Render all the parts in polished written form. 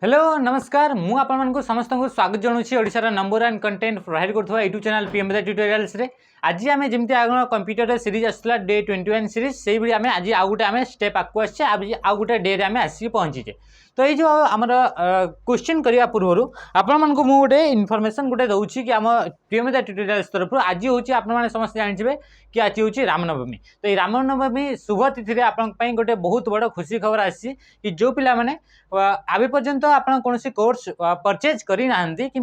Hello नमस्कार मु आपन समस्त को स्वागत जनाऊँ ओडिशार नंबर 1 कंटेंट प्रोवाइड करथवा यूट्यूब चैनल पीएमबी ट्यूटोरियल्स रे। आज आम जमी आगे कंप्यूटर सीरीज आसला डे 21 सीरीज से भाई आम आज आउ गोटे आम स्टेप आगे आसे आउ गोटे डे आम आसिक पहुँचीचे। तो ये जो आमर क्वेश्चन करने पूर्व आपण मानक गोटे इनफॉरमेशन गोटे दूसरी कि आम पीएमबी ट्यूटोरियल्स तरफ आज हूँ आपने समस्त जानते कि आज हूँ रामनवमी। तो ये रामनवमी शुभ तिथि आपंपाई गोटे बहुत बड़ खुशी खबर आसी कि जो पिला माने आबे पर्यंत आपण कौन कोर्स परचेज करना कि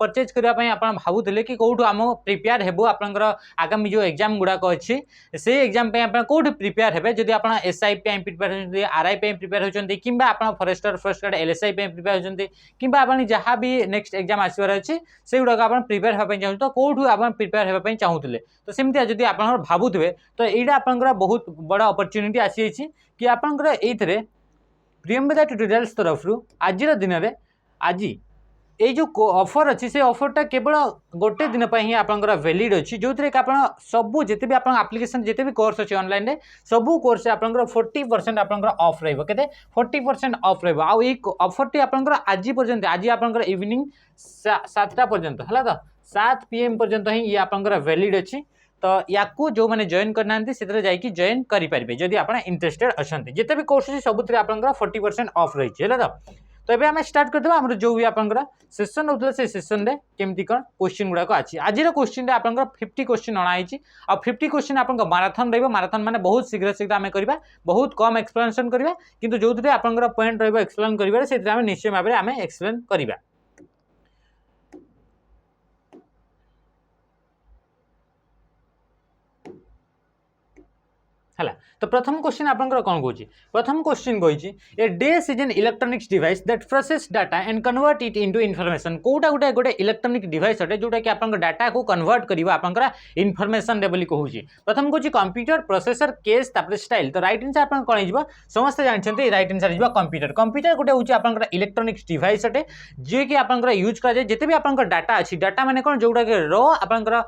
परचेज करने भावुले कि कौटू आम प्रिपेयर हेबू आपंकर आगामी जो एग्जाम गुड़ाक अच्छी से एग्जाम कौट प्रिपेयर हेबे जदि आप एसआई प्रिपेयर होती आरआई प्रिपेयर होती कि forester forest guard LSI prepare होती कि जहाँ भी नेक्स्ट एग्जाम आसबार अच्छी से गुड़ाक आप प्रिपेयर होगा चाहते तो कौटू आप प्रिपेयर होगा चाहूले तो सेमती जब आप भावुए तो यहाँ आपंकर बहुत बड़ अपॉर्चुनिटी आसी कि आपंकर ये पीएमबी ट्यूटोरियल्स तरफ आज दिन में आज ये जो ऑफर अच्छी से ऑफरटा केवल गोटे दिन पर ही आपंकर वैलिड अच्छी जो थे कि आप सबू जिते भी आप एप्लिकेशन जिते भी कोर्स अच्छे ऑनलाइन रे सबू कोर्स आपंकर 40% आपंकर ऑफ रहिबो केते 40% ऑफ रहिबो आ ये ऑफरटी आपंकर आज पर्यंत आज आपंकर इवनिंग 7टा पर्यंत हला तो 7 PM पर्यंत ही ये आपंकर वैलिड अच्छी। तो या जो मैंने जॉइन करना से जाकि जॉइन करेंगे जदि आप इंटरेस्टेड अच्छा जिते भी कोर्स अच्छे सब 40% ऑफ रही है। तो ये आम स्टार्ट करदे आम जो भी आप सेसन होता से सेसन में केमती कौन क्वेश्चन गुड़ाक अच्छी आज क्वेश्चन आप 50 क्वेश्चन अणाई आ 50 क्वेश्चन आप माराथन रही माराथन माने बहुत शीघ्र शीघ्र आम करवा बहुत कम एक्सप्लेनेशन करवा किंतु जो थे आप पॉइंट रही एक्सप्लेन कर निश्चय भाव में आम एक्सप्लेन करवा। है तो प्रथम क्वेश्चन आपंकर कौन कौन प्रथम क्वेश्चन कही a dash is an electronics device that process data and convert it into information कोटा गोटे गोटे इलेक्ट्रोनिक डिवाइस अटे जोटा कि आपंकर डाटा को कन्वर्ट करवा आपंकर इनफॉरमेशन रे बोली कहूँ। प्रथम कौन कंप्यूटर प्रोसेसर केस तापर स्टाइल तो राइट आंसर आप कौन हो समस्त जानते राइट आंसर हो कंप्यूटर। कंप्यूटर गोटे हूँ आपंकर इलेक्ट्रोनिक्स डिवाइस अटे जी कि आपंकर यूज कराए जिते भी आपंकर डाटा अच्छी डाटा माने कौन जो रो आपंकर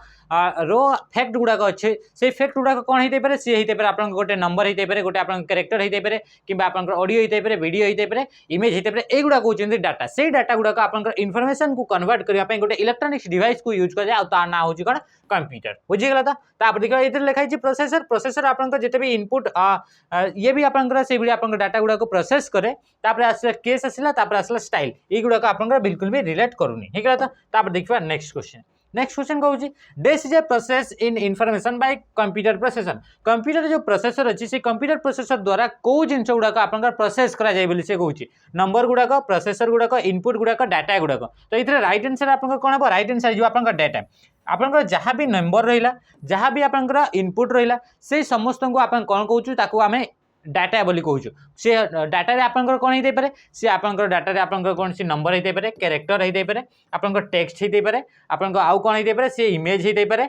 रो फैक्ट गुड़ाक अच्छे से फैक्ट गुड़ाक कौन होते पारे सी होते पारे आपन गोटे नंबर होते पारे गोटे आपन कैरेक्टर होते पारे कि आपन ऑडियो होते पारे वीडियो होते पारे इमेज होते पारे एगुड़ा कहते डाटा से डाटा गुड़ाक आपन इनफॉरमेशन को कन्वर्ट करने गोटे इलेक्ट्रोनिक्स डिवाइस को यूज कराए तार ना हूँ कौन कंप्यूटर बुझीगला। तो देखिए ये लिखाई प्रोसेसर प्रोसेसर आपन जिते भी इनपुट ये भी आपन से भाई डाटा गुड़ाक प्रोसेस करे आसला केस आसला आसला स्टाइल ये गुड़ाक आपन बिल्कुल भी रिलेट करूनी ठीक है। तो देखिए नेक्स्ट क्वेश्चन नेक्स्ट क्वेश्चन कहूँ dash is a process in information by computer processor computer जो प्रोसेसर अच्छी से कंप्यूटर प्रोसेसर द्वारा कौ जिन गुड़ाक आप प्रोसेस कराए से कहूँ नंबर गुड़ाक प्रोसेसर गुड़ाक इनपुट गुड़ाक डाटा गुड़ाक। तो ये राइट आंसर आप कौन हम राइट आंसर जो आप डाटा आपंकर जहाँ भी नंबर रहा जहाँ भी आपंकर इनपुट रहा से समस्त को आप कौन कहूँ आम डाटा बोली कहूँ सी डाटा रे आपंकर कौन होते पारे सी आपंकर डाटा रे आपंकर कौन सी नंबर होते पारे कैरेक्टर होते पारे आपंकर टेक्स्ट होते पारे आपंकर आउ कौन होते पारे सी इमेज होते पारे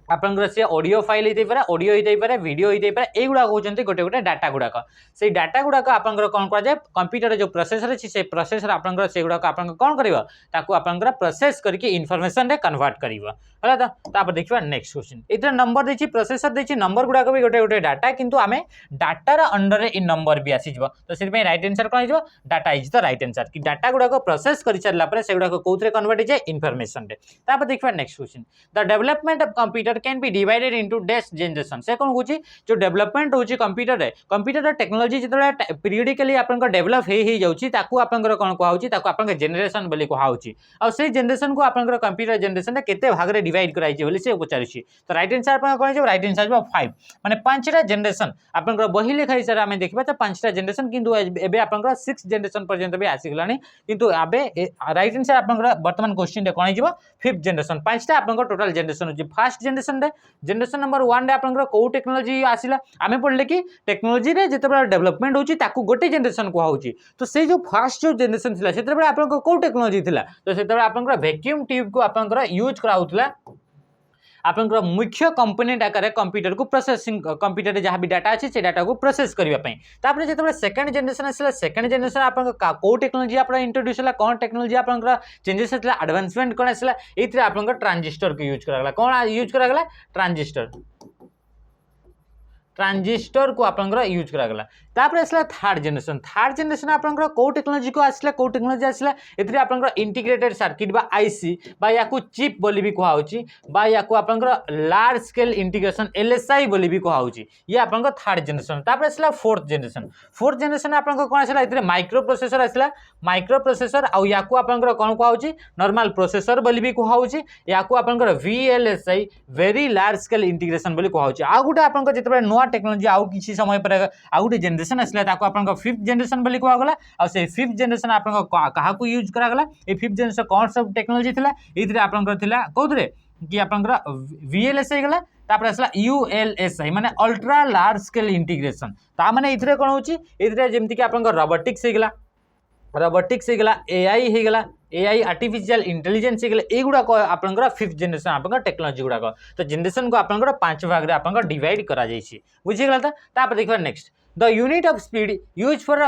आपंकर से ऑडियो फाइल होते पारे ऑडियो होते पारे वीडियो होते पारे एगुड़ा कहते गोटे गोटे डाटा गुड़ाक से डाटा गुड़ाक आपंकर कौन करा कंप्यूटर जो प्रोसेसर अच्छी से प्रोसेसर आपंकर से गुड़ाक आपंकर कौन कर आपंकर प्रोसेस करके इनफॉरमेशन रे कन्वर्ट करिवो है। तो देखिए नेक्स्ट क्वेश्चन इधर नंबर देखिए प्रोसेसर देखिए नंबर गुड़ाक भी गोटे गोटे डाटा किंतु आम डाटार अंडर इन नंबर भी आसीज तो से राइट आंसर कौन हो data is the right answer कि डाटा गुड़ाक प्रोसेस कर सारा से गुड़ाक कौन कन्वर्ट हो जाए इनफॉरमेशन रे। देखिए next question the development of computer can be divided into dash generation से कौन कहूँ जो डेवलपमेंट होची कंप्यूटर टेक्नोलॉजी जो पीरियडिकली आपन डेवलप हो जाऊँगी आपंकर कौन कहूँ आप जेनेरेशन बोली कहूँ आ से जेनेरेशन को आपंकर कंप्यूटर जेनेरेशन केते भाग रे डिवाइड कराई बोली से पचारुछि। तो राइट आंसर आप कौन हो राइट आंसर 5 माने 5टा जेनेरेशन आपंकर बही लिखा हिसाब आम देखा तो 5टा जेनेरेशन किंतु एबे आपंकर 6 जेनेरेशन पर्यंत भी आसीगलानी किंतु आबे राइट आंसर आपंकर वर्तमान क्वेश्चन रे कौन हो 5th जेनेरेशन 5टा आपंकर टोटल जेनेरेशन होची फर्स्ट जेनेरेशन रे जेनेरेशन नंबर 1 रे आपंकर को टेक्नोलॉजी आसिला आमे पढ़ले कि टेक्नोलॉजी रे जेते डेवलपमेंट होची ताकू गोटे जेनेरेशन को होची तो से जो फर्स्ट जो जेनेरेशन थिला सेते बेले आपंकर को टेक्नोलॉजी थिला तो सेते बेले आपंकर वैक्यूम ट्यूब को आपंकर यूज कराउतला आपंकर मुख्य कंपोनेंट आकार कंप्यूटर को प्रोसेसिंग कंप्यूटर जहाँ भी डाटा अच्छे से डाटा को प्रोसेस करने तापर जो सेकंड जनरेशन आसला सेकंड जनरेशन आप कौ टेक्नोलॉजी आप इंट्रोड्यूस है कौन टेक्नोलॉजी आप चेंजेस होता एडवांसमेंट कौन आसला ये आप ट्रांजिस्टर को यूज करागला कौन यूज करागला ट्रांजिस्टर को आपंकर यूज करागला तापर आसला थर्ड जनरेशन आपनकर को टेक्नोलॉजी को आसला को टेक्नोलॉजी आसला एथरे आपनकर इंटीग्रेटेड सर्किट बा आईसी बा याकू चिप बोली भी कहउची बा याकू आपनकर लार्ज स्केल इंटीग्रेशन एलएसआई बोली भी कहउची ये आपनकर थर्ड जनरेशन तापर आसला फोर्थ जनरेशन आपनकर कोन आसला एथरे माइक्रो प्रोसेसर आ याकू आपनकर कोन कहउची नॉर्मल प्रोसेसर बोली भी कहउची याकू आपनकर VLSI very large scale integration बोली कहउची आ गुटे आपनकर जेतबे नोआ टेक्नोलॉजी आ किछि समय पर आ गुटे जनरेशन आसला ताको आपनकर फिफ्थ जनरेशन बोली कहगला आ से फिफ्थ जनरेशन आपनकर काहा को यूज करागला ए फिफ्थ जनरेशन कोन सब टेक्नोलॉजी थिला इथरे आपनकर थिला कोथरे कि आपनकर वीएलएसआई गला तापर आसला यूएलएसआई माने अल्ट्रा लार्ज स्केल इंटीग्रेशन ता माने इथरे कोन होची इथरे जेमति कि आपनकर रोबोटिक्स गला एआई हे गला एआई आर्टिफिशियल इंटेलिजेंस गला एगुडा को आपनकर फिफ्थ जनरेशन आपनकर टेक्नोलॉजी गुडा को तो जनरेशन को आपनकर पांच भाग रे आपनकर डिवाइड करा जाईछि बुझि गला तापर देखबा next the unit of speed use for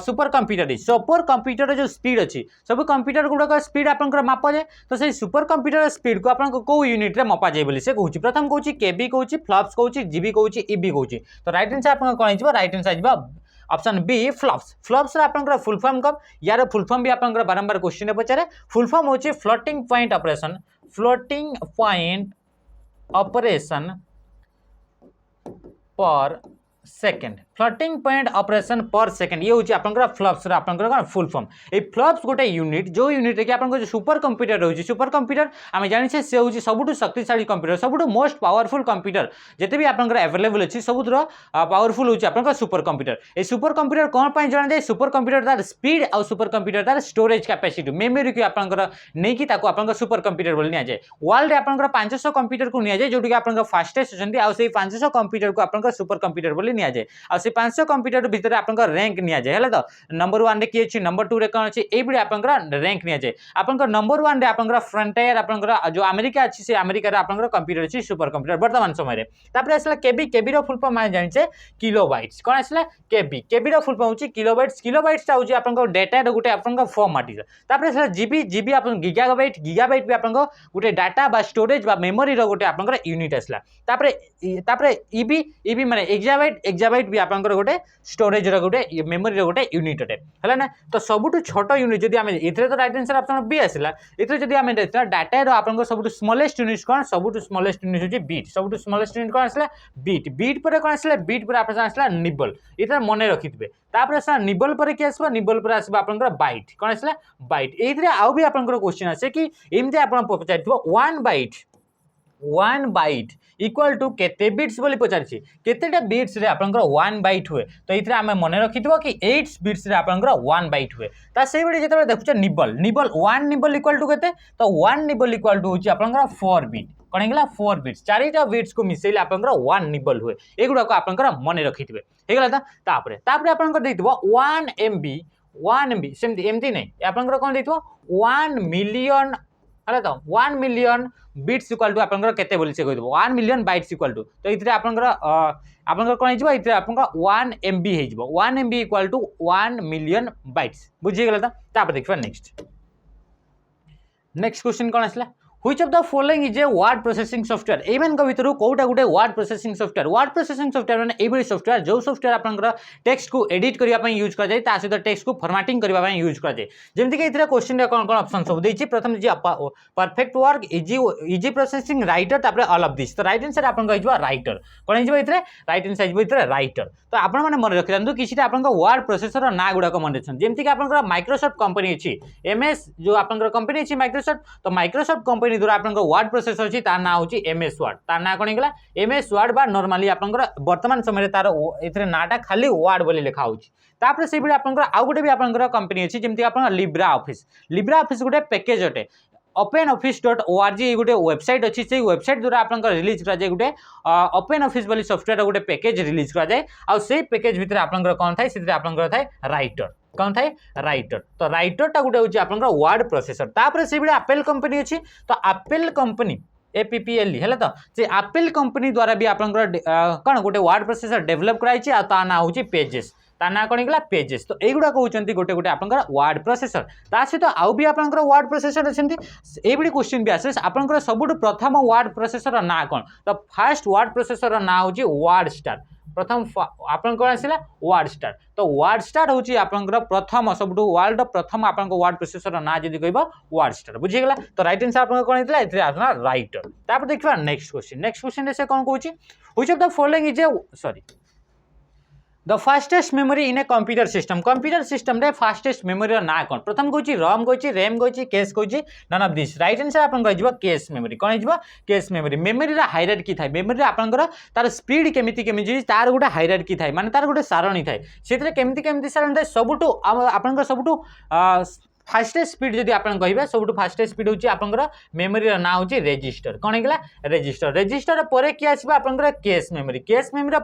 super computer जो स्पीड अच्छी सब कंप्यूटर गुड़ाक स्पीड आपनकर मापा जाए तो से सुपर कंप्यूटर स्पीड को आपन को यूनिट रे मापा जाए बोली से कहूची प्रथम कहूची केबी कहूची फ्लॉप्स कहूची जीबी कहूची ईबी कहूची तो राइट आंसर आपन कोन हिजबा राइट आंसर हिजबा ऑप्शन बी फ्लॉप्स रे आपनकर फुल फॉर्म कब यार फुल फॉर्म भी आपनकर बारंबार क्वेश्चन पचारे फुल फॉर्म होची फ्लोटिंग पॉइंट ऑपरेशन पर सेकेंड फ्लोटिंग पॉइंट ऑपरेशन पर सेकेंड ये होची आपनकर फ्लॉप्स रे आपनकर कोन फुल फॉर्म ए फ्लॉप्स गोटे यूनिट जो यूनिट के आपनकर सुपर कंप्यूटर होची सुपर कंप्यूटर आमे जानि छे से होची सबुटु शक्तिशाली कंप्यूटर सबुटु मोस्ट पावरफुल कंप्यूटर जेते भी आपनकर अवेलेबल अछि सबुतर पावरफुल होची आपनकर सुपर कंप्यूटर ए सुपर कंप्यूटर कोन पय जानि दे सुपर कंप्यूटर तार स्पीड आ सुपर कंप्यूटर तार स्टोरेज कैपेसिटी मेमोरी को आपनकर नै कि ताको आपनकर सुपर कंप्यूटर बोल निया जाय वर्ल्ड रे आपनकर 500 कंप्यूटर को निया जाय जोटि आपनकर फास्टेस्ट अछंती आ सेही 500 कंप्यूटर को आपनकर सुपर कंप्यूटर बोल निया जाय आ 500 कंप्यूटर भितर आपनकर रैंक निया जाय हला तो नंबर 1 रे की अछि नंबर 2 रे कोन अछि ए बिडे आपनकर रैंक निया जाय आपनकर नंबर 1 रे आपनकर फ्रंटियर आपनकर जो अमेरिका अछि से अमेरिका रे आपनकर कंप्यूटर अछि सुपर कंप्यूटर वर्तमान समय रे तापर आसला केबी रो फुल फॉर्म माने जानि छे किलोबाइट्स कोन आसला केबी रो फुल फॉर्म होछि किलोबाइट्स ता होछि आपनकर डाटा रो गुटे आपनकर फॉर्म माटी तापर आसला जीबी आपन गीगाबाइट भी आपनकर गुटे डाटा बा स्टोरेज बा मेमोरी रो गुटे आपनकर यूनिट आसला तापर ईबी माने एक्साबाइट भी आपनकर गोटे स्टोरेज रो गोटे मेमोरी रो गोटे यूनिट अटे हला ना तो सबुटु छोटो यूनिट जदी आमे इथरे तो राइट आंसर ऑप्शन बी आसिला इथरे जदी आमे देखता डाटा रो आपनकर सबुटु स्मॉलेस्ट यूनिट कोन सबुटु स्मॉलेस्ट यूनिट होची बीट सबुटु स्मॉलेस्ट यूनिट कोन आसिला बीट पर कोन आसिला बीट पर आपन आसिला निबल इथरे मने रखितबे तापर आसा निबल पर के आसबा निबल पर आसबा आपनकर बाइट कोन आसिला बाइट एथरे आउ भी आपनकर क्वेश्चन आसे कि एमते आपन पचाइथबो 1 बाइट इक्वल टू केते बिट्स बोली पचारछि केतेटा बिट्स रे आपनकर 1 बाइट हुए तो इथरे आमे मने रखितबो कि 8 बिट्स रे आपनकर 1 बाइट हुए ता सेही बेले जेते देखुछ निबल 1 निबल इक्वल टू केते तो 1 निबल इक्वल टू होछि आपनकर 4 बिट कोन हेगला 4 बिट्स चारिटा बिट्स को मिसेले आपनकर 1 निबल हुए एगुडा को आपनकर मने रखितबे हेगला तापरे आपनकर देइतबो 1 MB सेमति एमति नै आपनकर कोन देइतबो 1 मिलियन हला तो 1 मिलियन बिट्स इक्वल टू आपनकर केते बोली से कहिदबो 1 मिलियन बाइट्स इक्वल टू तो इथरे आपनकर कोन हिजबो इथरे आपनकर 1 MB हिजबो 1 MB equal to 1 million bytes बुझि गेला तापर देखबा नेक्स्ट क्वेश्चन कोन आसला Which of the following is a word processing software? एमन को भितरु कोटा गुटे word processing software माने एबडी सॉफ्टवेयर जो सॉफ्टवेयर आपनकर टेक्स्ट को एडिट करिया पय यूज कर जाय ता सहित टेक्स्ट को फॉर्मेटिंग करिया पय यूज कर जाय जेमति कि इथरा क्वेश्चन रे कोन ऑप्शन सब देछि प्रथम जे perfect work easy processing writer तापर ऑल ऑफ दिस तो राइट आंसर आपन कहिबा राइटर कोन हिजबो इथरे राइट आंसर हिजबो इथरे राइटर तो आपन माने मन रखि दंतु किछिटा आपनकर वर्ड प्रोसेसर ना गुडा को मन रखछन जेमति कि आपनकर माइक्रोसॉफ्ट कंपनी अछि एमएस जो आपनकर कंपनी अछि माइक्रोसॉफ्ट तो माइक्रोसॉफ्ट कंपनी द्वारा आपनकर वर्ड प्रोसेसर अछि तार नाम होछि एमएस वर्ड तार ना कोन हिगला एमएस वर्ड बा नॉर्मली आपनकर वर्तमान समय रे तार इथरे नाटा खाली वर्ड बोली लिखा होछि तापर से बिडे आपनकर आ गुटे भी आपनकर कंपनी अछि जेमति आपनकर लिब्रा ऑफिस गुटे पैकेज अटे openoffice.org गोटे वेबसाइट अच्छी से वेबसाइट द्वारा आपनकर रिलीज करा जाय गोटे ओपन ऑफिस वाली सॉफ्टवेयर गोटे पैकेज रिलीज करा जाय आ से पैकेज भितर आपनकर कोन थाय सिते आपनकर थाय राइटर कौन थाय राइटर तो राइटर टा गोटे होची आपनकर वर्ड प्रोसेसर तापर से बिडे एप्पल कंपनी अछि तो एप्पल कंपनी APPL है तो से एप्पल कंपनी द्वारा भी आपनकर कोन गोटे वर्ड प्रोसेसर डेवलप कराई छी आ ता ना होची पेजेस ता ना कोन गला पेजेस तो एगुडा कहउचंती गोटे गोटे आपनकर वर्ड प्रोसेसर ता सहित आउ भी आपनकर वर्ड प्रोसेसर अछंती एबडी क्वेश्चन भी आसे आपनकर सबुट प्रथम वर्ड प्रोसेसर ना कोन तो फर्स्ट वर्ड प्रोसेसर ना होची वर्ड स्टार प्रथम आपन कोन आसिला वर्ड स्टार तो वर्ड स्टार होची आपनकर प्रथम सबटु वर्ल्ड प्रथम आपन वर्ड प्रोसेसर ना जदी कहबो वर्ड स्टार बुझी गेला तो राइट आंसर आपन कोन हेतला एथरे आसना राइटर तापर देखबा नेक्स्ट क्वेश्चन रे से कोन कहूची which of the following is a sorry the fastest memory in a computer system रे फास्टेस्ट मेमोरी ना कौन प्रथम कहूँ रम कहूँ रैम कहूँ केस कहूँ none of this right answer आपन कह केस मेमोरी कौन हो केस मेमोरी रा हायरार्की थाए मेमोरी आपनकर तार स्पीड केमिति केमिति तार गोटे हायरार्की थाए माने तार गोटे सारणी थाए सेतरे केमिति सारणी थाए सबुटु आपनकर सबुटु फास्टेस्ट स्पीड जदि आप कहे सब फास्टेस्ट स्पीड होची आपनकर मेमोरी ना होची रजिस्टर कौन होगा रजिस्टर पर किए आसो आपनकर केस मेमोरी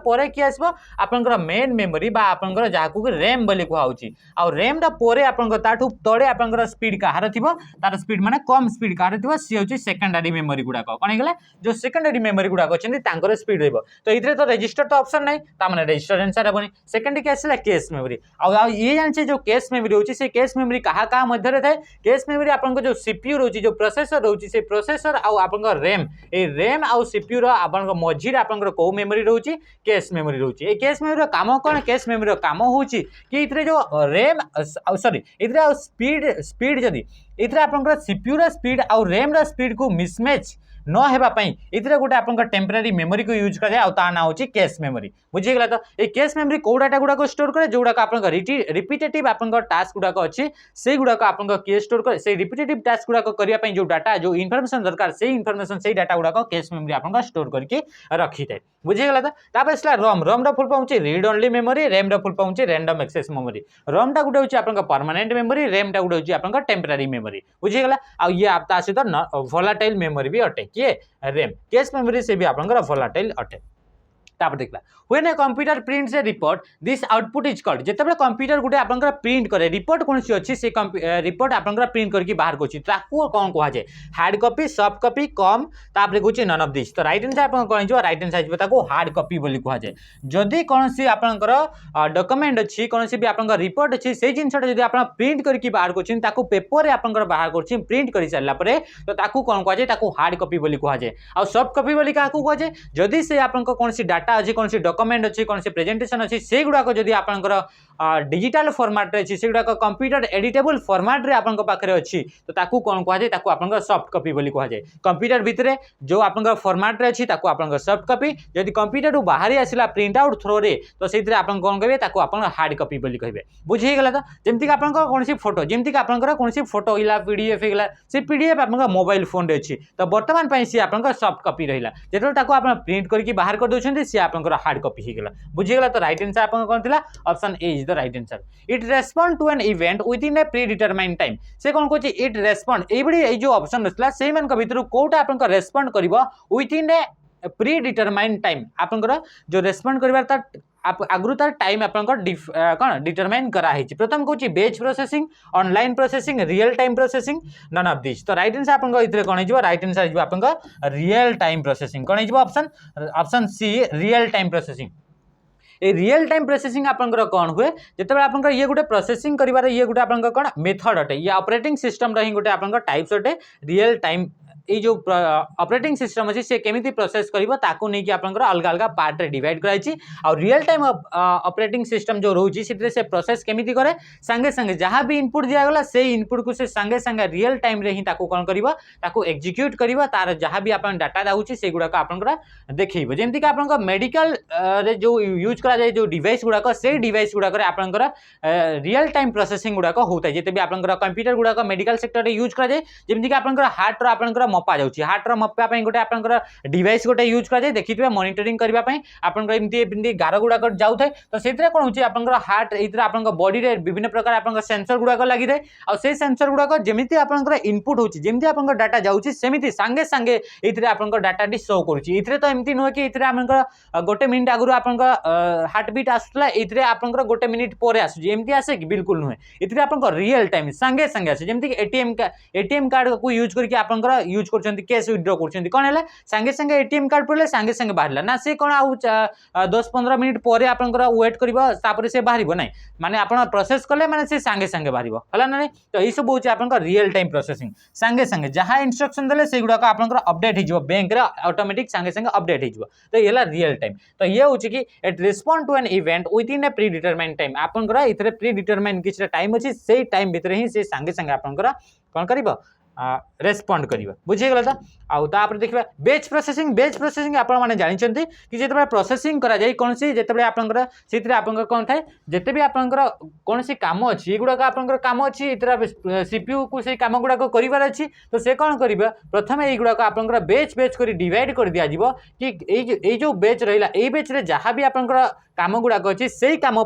पर किए आसो आपनकर मेन मेमोरी बा आपनकर जहाँ रैम बोली कहूँ आउ रैम पर आपनकर ताठू तले आपनकर स्पीड कहार थी तार स्पीड माने कम स्पीड कहार थी सी हूँ सेकेंडरी मेमोरी गुड़ाक कौन होगा जो सेकेंडरी मेमोरी गुड़ाक अच्छे स्पीड रही तो ये तो रजिस्टर तो ऑप्शन नहीं ताने रजिस्टर आंसर हेनी सेकेंड के आसला केस मेमोरी आउ ये जाने जो केस मेमोरी होची से केस मेमोरी कहा कहा मध्य थाए केस मेमोरी आपन जो सीपीयू रोची जो प्रोसेसर रोची से प्रोसेसर आउ आपन रैम ए रैम आउ सीपीयू रो आपन मझी आपन को मेमोरी रोची केस मेमोरी रोची ए केस मेमोरी काम कौन केस मेमोरी काम होची कि इथरे जो रैम सॉरी इथरे स्पीड जदी इथरे आपन सीपीयू रो स्पीड आउ रैम रो स्पीड को मिसमैच न हेबापई इथरे गोटे आपन टेम्पररी मेमोरी को यूज कराए आ ता ना होची केस मेमोरी बुझीगला तो ये केस मेमोरी को डाटा गुड़ाक स्टोर करे जो गुड़ाक आपन रिपीटेटिव आपन टास्क गुड़ाक अच्छी से गुड़ाक आपन के स्टोर करे से रिपीटेटिव टास्क गुड़ाक करने जो डाटा जो इनफॉरमेशन दरकार से इनफॉरमेशन से डाटा गुड़ाक केस मेमोरी आपन स्टोर करके रखी थाए बुझीगला तो तापर इसला रम फुल फॉर्म होची रीड ओनली मेमोरी रैम रो फुल फॉर्म होची रैंडम एक्सेस मेमोरी रम टा गुटे होची आपन परमानेंट मेमोरी रैम टा गुटे होची आपन टेम्पररी मेमोरी बुझीगला आ ये आप ता सहित वोलाटाइल मेमोरी भी अटे किए रैम केस मेमोरी से भी आपन वोलाटाइल अटे तापर देखला when a computer prints a report this output is called जेतेबे कंप्यूटर गुटे आपनकर प्रिंट करे रिपोर्ट कोनसी अछि से रिपोर्ट आपनकर प्रिंट करके बाहर कोछि ताकू कोन कहा जाय हार्ड कॉपी सॉफ्ट कॉपी कम तापर कोछि नन ऑफ दिस तो राइट आंसर आपन कोन जो राइट आंसर ताकू हार्ड कॉपी बोली कहा जाय जदी कोनसी आपनकर डॉक्यूमेंट अछि कोनसी भी आपनकर रिपोर्ट अछि से जिंसटा जदी आपन प्रिंट करके बाहर कोछि ताकू पेपर रे आपनकर बाहर कोछि प्रिंट करि सारला परे तो ताकू कोन कहा जाय ताकू हार्ड कॉपी बोली कहा जाय आ सॉफ्ट कॉपी बोली काकू कहा जाय जदी से आपनकर कोनसी डाटा अछि कोनसी डॉक्यूमेंट अच्छी कौन से प्रेजेंटेशन अच्छी से गुड़ाक जदि आपनकर डिजिटल फॉर्मेट अच्छी से गुड़ाक कंप्यूटर एडिटेबल फॉर्मेट रे आपन पाखे अच्छी तो ताकू कौन कहा जाए ताकू आपन सॉफ्ट कॉपी बोली कहा जाए कंप्यूटर भितर जो आपन फॉर्मेट रे अच्छी ताकू आपन सॉफ्ट कॉपी जदि कंप्यूटर बाहरी आसला प्रिंट आउट थ्रो रे तो से आपन कौन कहे ताकू आपन हार्ड कॉपी बोली कहे बुझीगला तो जमती आपन कौन सी फोटो जमती आपन कौन सी फोटो हिला पीडीएफ हिला से पीडीएफ आपन मोबाइल फोन रे अच्छी तो वर्तमान पई सी आपन सॉफ्ट कॉपी रहिला जेतो ताकू आपन प्रिंट करके बाहर कर दोछन सी आपन हार्ड कॉपी हिगला बुझीगला तो राइट आंसर आपन कोन थिला option A is the right answer it respond to an event within a predetermined time से कोन कोची इट रेस्पोंड एबडी ए जो ऑप्शन रसला सेही मन के भीतर कोटा आपन को रेस्पोंड करबो with in a predetermined time आपन को जो रेस्पोंड करबार ता आप आगु तार टाइम आपन कौन डिटरमाइन करा प्रथम कहूँ batch processing online processing real time processing none of this तो राइट आंसर आपन इतरे कौन हो राइट आंसर आपन रियल टाइम प्रोसेसिंग कौन हो option C real time processing a real time processing आपनकर कौन हुए जिते आपन ये गोटे प्रोसेसिंग करिवार ये गोटे आपन कौन मेथड अटे ये ऑपरेटिंग सिस्टम रही गोटे आपन टाइप्स अटे रियल टाइम ये जो ऑपरेटिंग सिस्टम अच्छी से केमिति प्रोसेस करिवो ताकू नहीं कि आपनकर अलग अलग पार्ट रे डिवाइड कराई और रियल टाइम ऑपरेटिंग सिस्टम जो रोची से प्रोसेस केमिति करे संगे संगे जहाँ भी इनपुट दिया गला से इनपुट को से संगे संगे रियल टाइम रे ही ताकू कौन करिवो ताकू एग्जीक्यूट करिवो तार जहाँ भी आपन डाटा दाउची से गुडा आपनकर देखैबो जेमति कि आपनकर मेडिकल रे जो यूज करा जाय जो डिवाइस गुडा से डिवाइस गुडा करे आपनकर रियल टाइम प्रोसेसिंग गुडा होता है जेते भी आपनकर कंप्यूटर गुडा मेडिकल सेक्टर रे यूज करा जाय जेमति कि आपनकर हार्ट रो आपनकर मपा जाउची हार्ट रो मपा पई गोटे आपनकर डिवाइस गोटे यूज करा जाय देखिथिबे मॉनिटरिंग करबा पई आपनकर एमती गार गुडा जाउ थाए तो सेतरे कोन होची आपनकर हार्ट एतरे आपनकर बॉडी रे विभिन्न प्रकार आपनकर सेंसर गुडा लागि थाए आ से सेंसर गुडा जेमिति आपनकर इनपुट होची जेमिति आपनकर डाटा जाउची सेमिति संगे संगे एतरे आपनकर डाटा डी शो करूची एतरे तो एमती न कि एतरे आपनकर गोटे मिनिट आगु आपनकर हार्ट बीट आसुतला एतरे आपनकर गोटे मिनिट परे आसुची एमती आसे कि बिल्कुल नुहे एतरे आपनकर रियल टाइम संगे संगे आसे जेमिति कि एटीएम कार्ड को यूज करके आपनकर यूज यूज कर कैश विथड्रॉ कर कौन है सांगे सांगे एटीएम कार्ड पड़े सांगे सांगे बाहर ना सी कौन आउ 10-15 मिनिट पर आपंकर वेट कर से बाहर ना माने आप प्रोसेस कले माने से सांगे सांगे बाहर है ना तो यही सब हूँ आप रियल टाइम प्रोसेसिंग सांगे सांगे जहाँ इंस्ट्रक्शन देले से गुड़ाक आप अपडेट हो बैंक रे ऑटोमेटिक सांगे सांगे अपडेट हो तो ये रियल टाइम तो ये हूँ कि it respond to an event within a predetermined time आपंकर इतने प्री डिटरमाइंड किसी टाइम अच्छी से टाइम भितर ही से सांगे सांगे आपंकर कौन कर रेस्पॉन्ड कर बुझीगला तो आउे देखा बेच प्रोसेसिंग आप जानते कि जिते प्रोसेसिंग करा जाए कौन सी जिते आपंकर से कौन थाए जिते भी आपंकर कौन सी काम अच्छी ये गुड़ाक आपंकर काम अच्छी सीपीयू को से काम गुड़ाक करार अच्छी तो से कौन कर प्रथम ये गुड़ाक आपंकर बेच कर डिवाइड कर दि जाव कि जो बेच रहा ये बेच जहाँ भी आपंकर काम गुड़ाक अच्छी से कम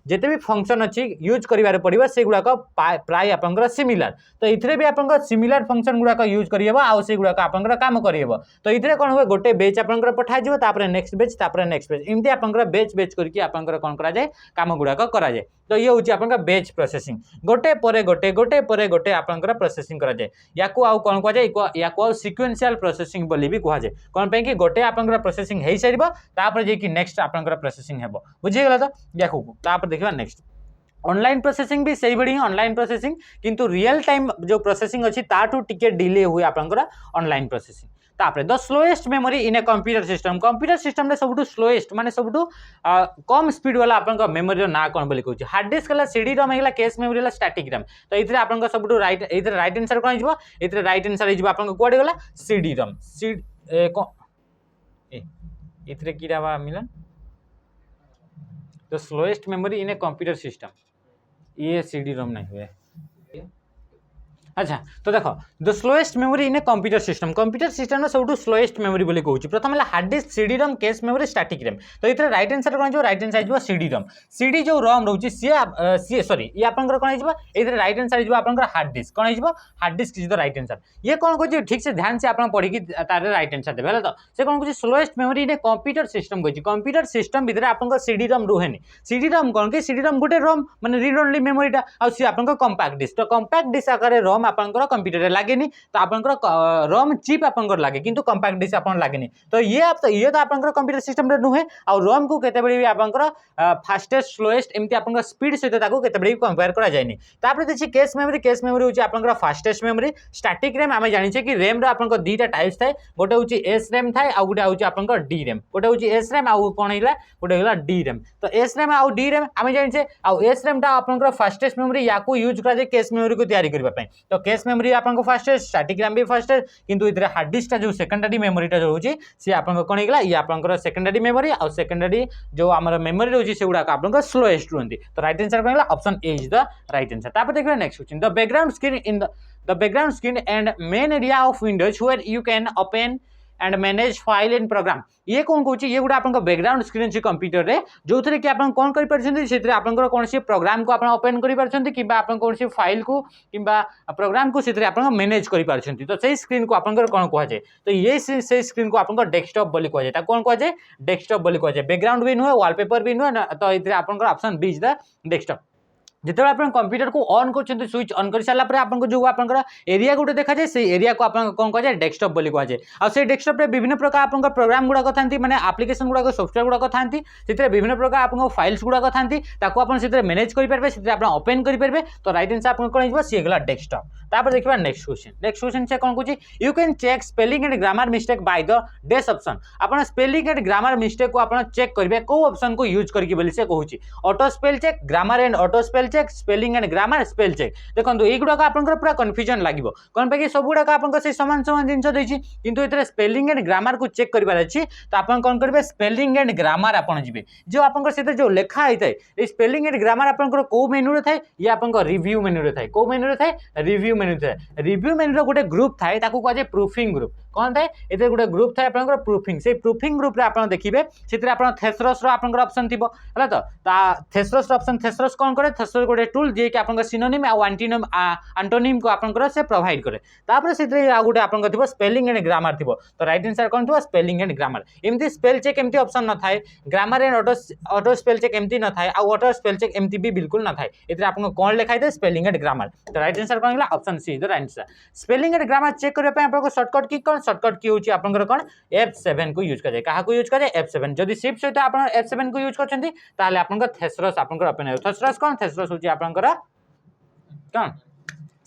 जिते भी फंक्शन अच्छी यूज करार पड़ो से गुड़ाक प्राय आपंकर सिमिलर तो ये भी आपंकर सिमिलर फंक्शन गुड़ाक यूज करहब आउ से गुड़ाक आपंकर काम करहब तो ये कौन हुए गोटे बेच आपंकर पठाଯିव नेक्स्ट बेच एमती आपंकर बेच करके आपंकर कौन करा जाए काम गुड़ाक करा जाए तो ये हूँ आपंकर बेच प्रोसेसिंग गोटे परे गोटे आपंकर प्रोसेसिंग करा जाए या कौन कहुए या सिक्वेंशियल प्रोसेसिंग बोली भी कहुए कौन पे कि गोटे आपंकर प्रोसेसिंग हो सार तापर जे नेक्स्ट आपंकर प्रोसेसिंग है बुझीगला तो या देखा नेक्स्ट ऑनलाइन प्रोसेसिंग भी सही बड़ी ऑनलाइन प्रोसेसिंग किंतु रियल टाइम जो प्रोसेसिंग अच्छी ताठू टिके डिले हुए आपंकर ऑनलाइन प्रोसेसिंग तापर the slowest memory in a computer system रे सबुठु स्लोएस्ट माने सबुठु कम स्पीड वाला आपन मेमोरी ना कौन बोली कहूँ हार्ड डिस्क है सीडी रम है केस मेमोरी है स्टैटिक रैम तो ये आपन सबुठु राइट आंसर कौन हो ये राइट आंसर हो आपन कौड़े गला सीडी रम इतरे कीड़ा मिलन the slowest memory in a computer system ये सीडी रोम नहीं हुए अच्छा तो देखो the slowest memory in a computer system सब स्लोएस्ट मेमोरी बोली कहूँ प्रथम है hard disk CD ROM cache memory static RAM तो ये राइट आंसर कौन हो राइट आंसर हो सीडी रम सीडी जो रम रोचे सी सॉरी ये आपंकर कौन हो राइट आंसर हो आपंकर हार्ड डिस्क कौन हो hard disk is the right answer ये कौन कहूँ ठीक से ध्यान से आप पढ़ी तार राइट आंसर देवे तो से कौन कहूँ slowest memory in a computer system कहूँ कंप्यूटर सिस्टम भितर आपंकर सीडी रम रुहेनि सीडी रम कौन कि सीडी रम गोटे रम माने रीड ओनली मेमोरीटा आ सी आपंकर कंपैक्ट डिस्क तो कंपैक्ट डिस्क आकार रम आपंकर कंप्यूटर लगे तो आपंकर रम चिप आपंकर लगे किंतु कंपैक्ट डिस्क आपन लगे तो ये तो आपंकर कंप्यूटर सिस्टम रे नुहे आ रम को केते बड़ी आपंकर फास्टेस्ट स्लोएस्ट एमती आपंकर स्पीड सहित ताको केते बड़ी कंपेयर करा जायनि तापर देखि केस मेमोरी होची आपंकर फास्टेस्ट मेमोरी स्टैटिक रैम आमे जानि छे कि रैम रो आपंकर दुईटा टाइप्स थाए गोटे होची एस रैम थाए आ गोटे होची आपंकर डी रैम गोटे होची एस रैम आ कोन हिला गोटे हिला डी रैम तो एस रैम आ डी रैम आमे जानि छे आ एस रैम टा आपंकर फास्टेस्ट मेमोरी याको यूज करा जाय केस मेमोरी को तैयारी करबा पई तो केस मेमोरी आपन फास्टेस्ट स्टैटिक रैम भी फास्टेस्ट किंतु इधर हार्ड डिस्क जो सेकेंडरी मेमोरीटा जो होची सी आपन कौन होगा ये आपन सेकेंडरी मेमोरी और सेकेंडरी जो आमर मेमोरी रोची से गुडा आपन स्लोएस्ट रुहंती तो राइट आंसर कौन होगा option A is the right answer तापर देखिए next question the background screen and main area of Windows where you can open and manage file and program ये कौन कहूँ ये गोटे आप बैकग्राउंड स्क्रीन से कंप्यूटर रे जो थे कि आप कौन कर कौन सी प्रोग्राम को आप ओपन कर कौन सी फाइल को कि प्रोग्राम को आप मैनेज कर तो सही स्क्रीन को आप कौन कहुए तो ये से स्क्रीन को आप डेस्कटॉप बोली कहुए कौन कहुए डेस्कटॉप बोली कहुए बैकग्राउंड भी नुहे वॉलपेपर भी नुहे तो ये आप option B is the desktop जिते आप कंप्यूटर को ऑन कर स्विच ऑन कर सारापर आपको जो आप एरिया गोटे देखा जाए से एरिया को आप कौन कहुए डेस्कटॉप बोली कहुए आ से डेस्कटॉप रे विभिन्न प्रकार आप प्रोग्राम गुड़ाक था माने एप्लिकेशन गुड़ाक सॉफ्टवेयर गुड़ाक था विभिन्न प्रकार आप फाइल्स गुड़ाक था मैनेज करेंगे आप ओपन करेंगे तो राइट आंसर आप कौन हो सी गला डेस्कटॉप तापर देखा नेक्स्ट क्वेश्चन से कौन कहूँ you can check spelling and grammar mistake by the dash option आप स्पेलिंग एंड ग्रामर मिस्टेक को आप चेक करेंगे कौ ऑप्शन को यूज करके बोली से कहूँ auto spell check grammar and auto spell check spelling and grammar spell check देखो ये गुड़ाक आप पूरा कन्फ्यूजन लगे कौन पे सब गुड़ाक आप सामान सामान जिन देती किंतु ये स्पेलिंग एंड ग्रामर को चेक करार अच्छी तो आप कौन करेंगे स्पेलिंग एंड ग्रामर आप जो आप जो लिखा होता है स्पेलिंग एंड ग्रामर आप कौ मेन्यू थाए ये आप रिव्यू मेन्यू थाए कौ मेन्यू थाए रिव्यू मेन्यू थाए रिव्यू मेन्यू गोटे ग्रुप थाए कहुए प्रूफिंग ग्रुप कौन थाए ये गोटे ग्रुप थाए आपंकर प्रूफिंग से प्रूफिंग ग्रुप आप देखिए से आप थेसरस आपंकर ऑप्शन थी है तो थेसरस ऑप्शन थेसरस कौन करे थेसरस गोटे टूल जी कि आप सिनोनिम आ एंटोनिम को आपंकर से प्रोवाइड करे तापर से गोटे आपंकर थी स्पेलिंग एंड ग्रामर थी तो राइट आंसर कौन थी स्पेलिंग एंड ग्रामर एमती स्पेल चेक एमती ऑप्शन न थाए grammar and auto spell check एमती न थाए ऑटो स्पेल चेक एमती भी बिल्कुल न थाए ये आपको कौन लिखाई थे स्पेलिंग एंड ग्रामर तो राइट आंसर कौन है option C the right answer spelling and grammar check करने आपको शॉर्टकट की कौन शॉर्टकट की होची आपनकर कौन F7 को यूज करे कहा को यूज करे F7 जदि शिफ्ट सहित आप F7 को यूज करछंती ताले आपनकर थेसरस आपनकर ओपन हो थेसरस कौन थेसरस होची आपनकर कौन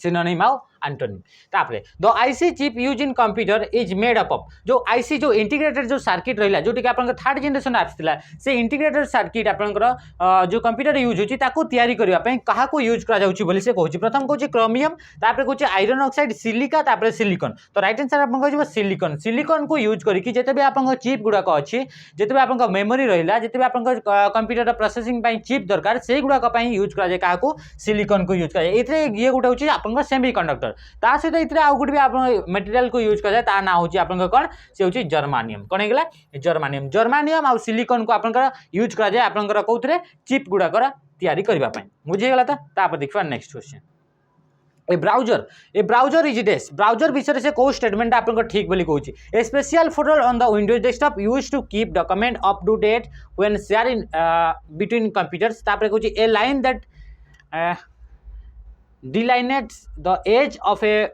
सिनोनिम आउ एंटोनिम तापरे the IC chip use in computer is made up of जो आईसी जो इंटीग्रेटेड जो सर्किट रहिला जोटी कि आपनकर थर्ड जनरेशन आछिला से इंटीग्रेटेड सर्किट आपनकर जो कंप्यूटर यूज होची ताको तयारी करिवा पय कहा को यूज करा जाउची बोली से कहूची प्रथम कहूची क्रोमियम तापरे कहूची आयरन ऑक्साइड सिलिका तापरे सिलिकॉन तो राइट आंसर आपन कहू सिलिकॉन सिलिकॉन को यूज करी कि जेते भी आपन चिप गुडा को अछि जेते भी आपन मेमोरी रहिला जेते भी आपन कंप्यूटर प्रोसेसिंग पय चिप दरकार से गुडा को पय यूज करा जाय कहा को सिलिकॉन को यूज करा जाय एथे ये गुडा होची आपन सेमीकंडक्टर ता सहित इतरे आउ गुड भी आप मटेरियल को यूज कर ता ना होची आपन कौन से होची जर्मानियम कौन हेगला जर्मानियम जर्मानियम आ सिलिकॉन को आपन यूज करा जाय आपन कोथरे चिप गुडा कर तयारी करबा पय बुझी गेला तापर देखबा next question a browser is dash browser विषय से को स्टेटमेंट आपन ठीक बोली कहूची a special folder on the Windows desktop used to keep document up to date when share in between computers तापर कहूची a line that delineates the edge of a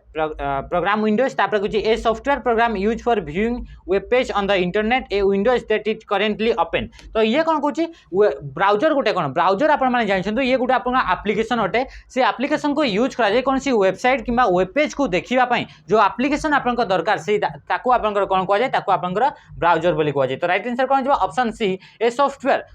program windows तापर कुछ a software program used for viewing web page on the internet a windows that is currently open तो ये कौन कहूँ browser गोटे कौन ब्राउजर आप जानते ये गोटे आप एप्लिकेशन अटे से एप्लिकेशन को यूज करा जाए कौन सी वेबसाइट किंबा वेब पेज को देखिबा जो एप्लिकेशन आपन दरकार से ताको आपन कौन कह जाए ताको आपन ब्राउजर बोली कह जाए तो राइट आंसर कौन option C a software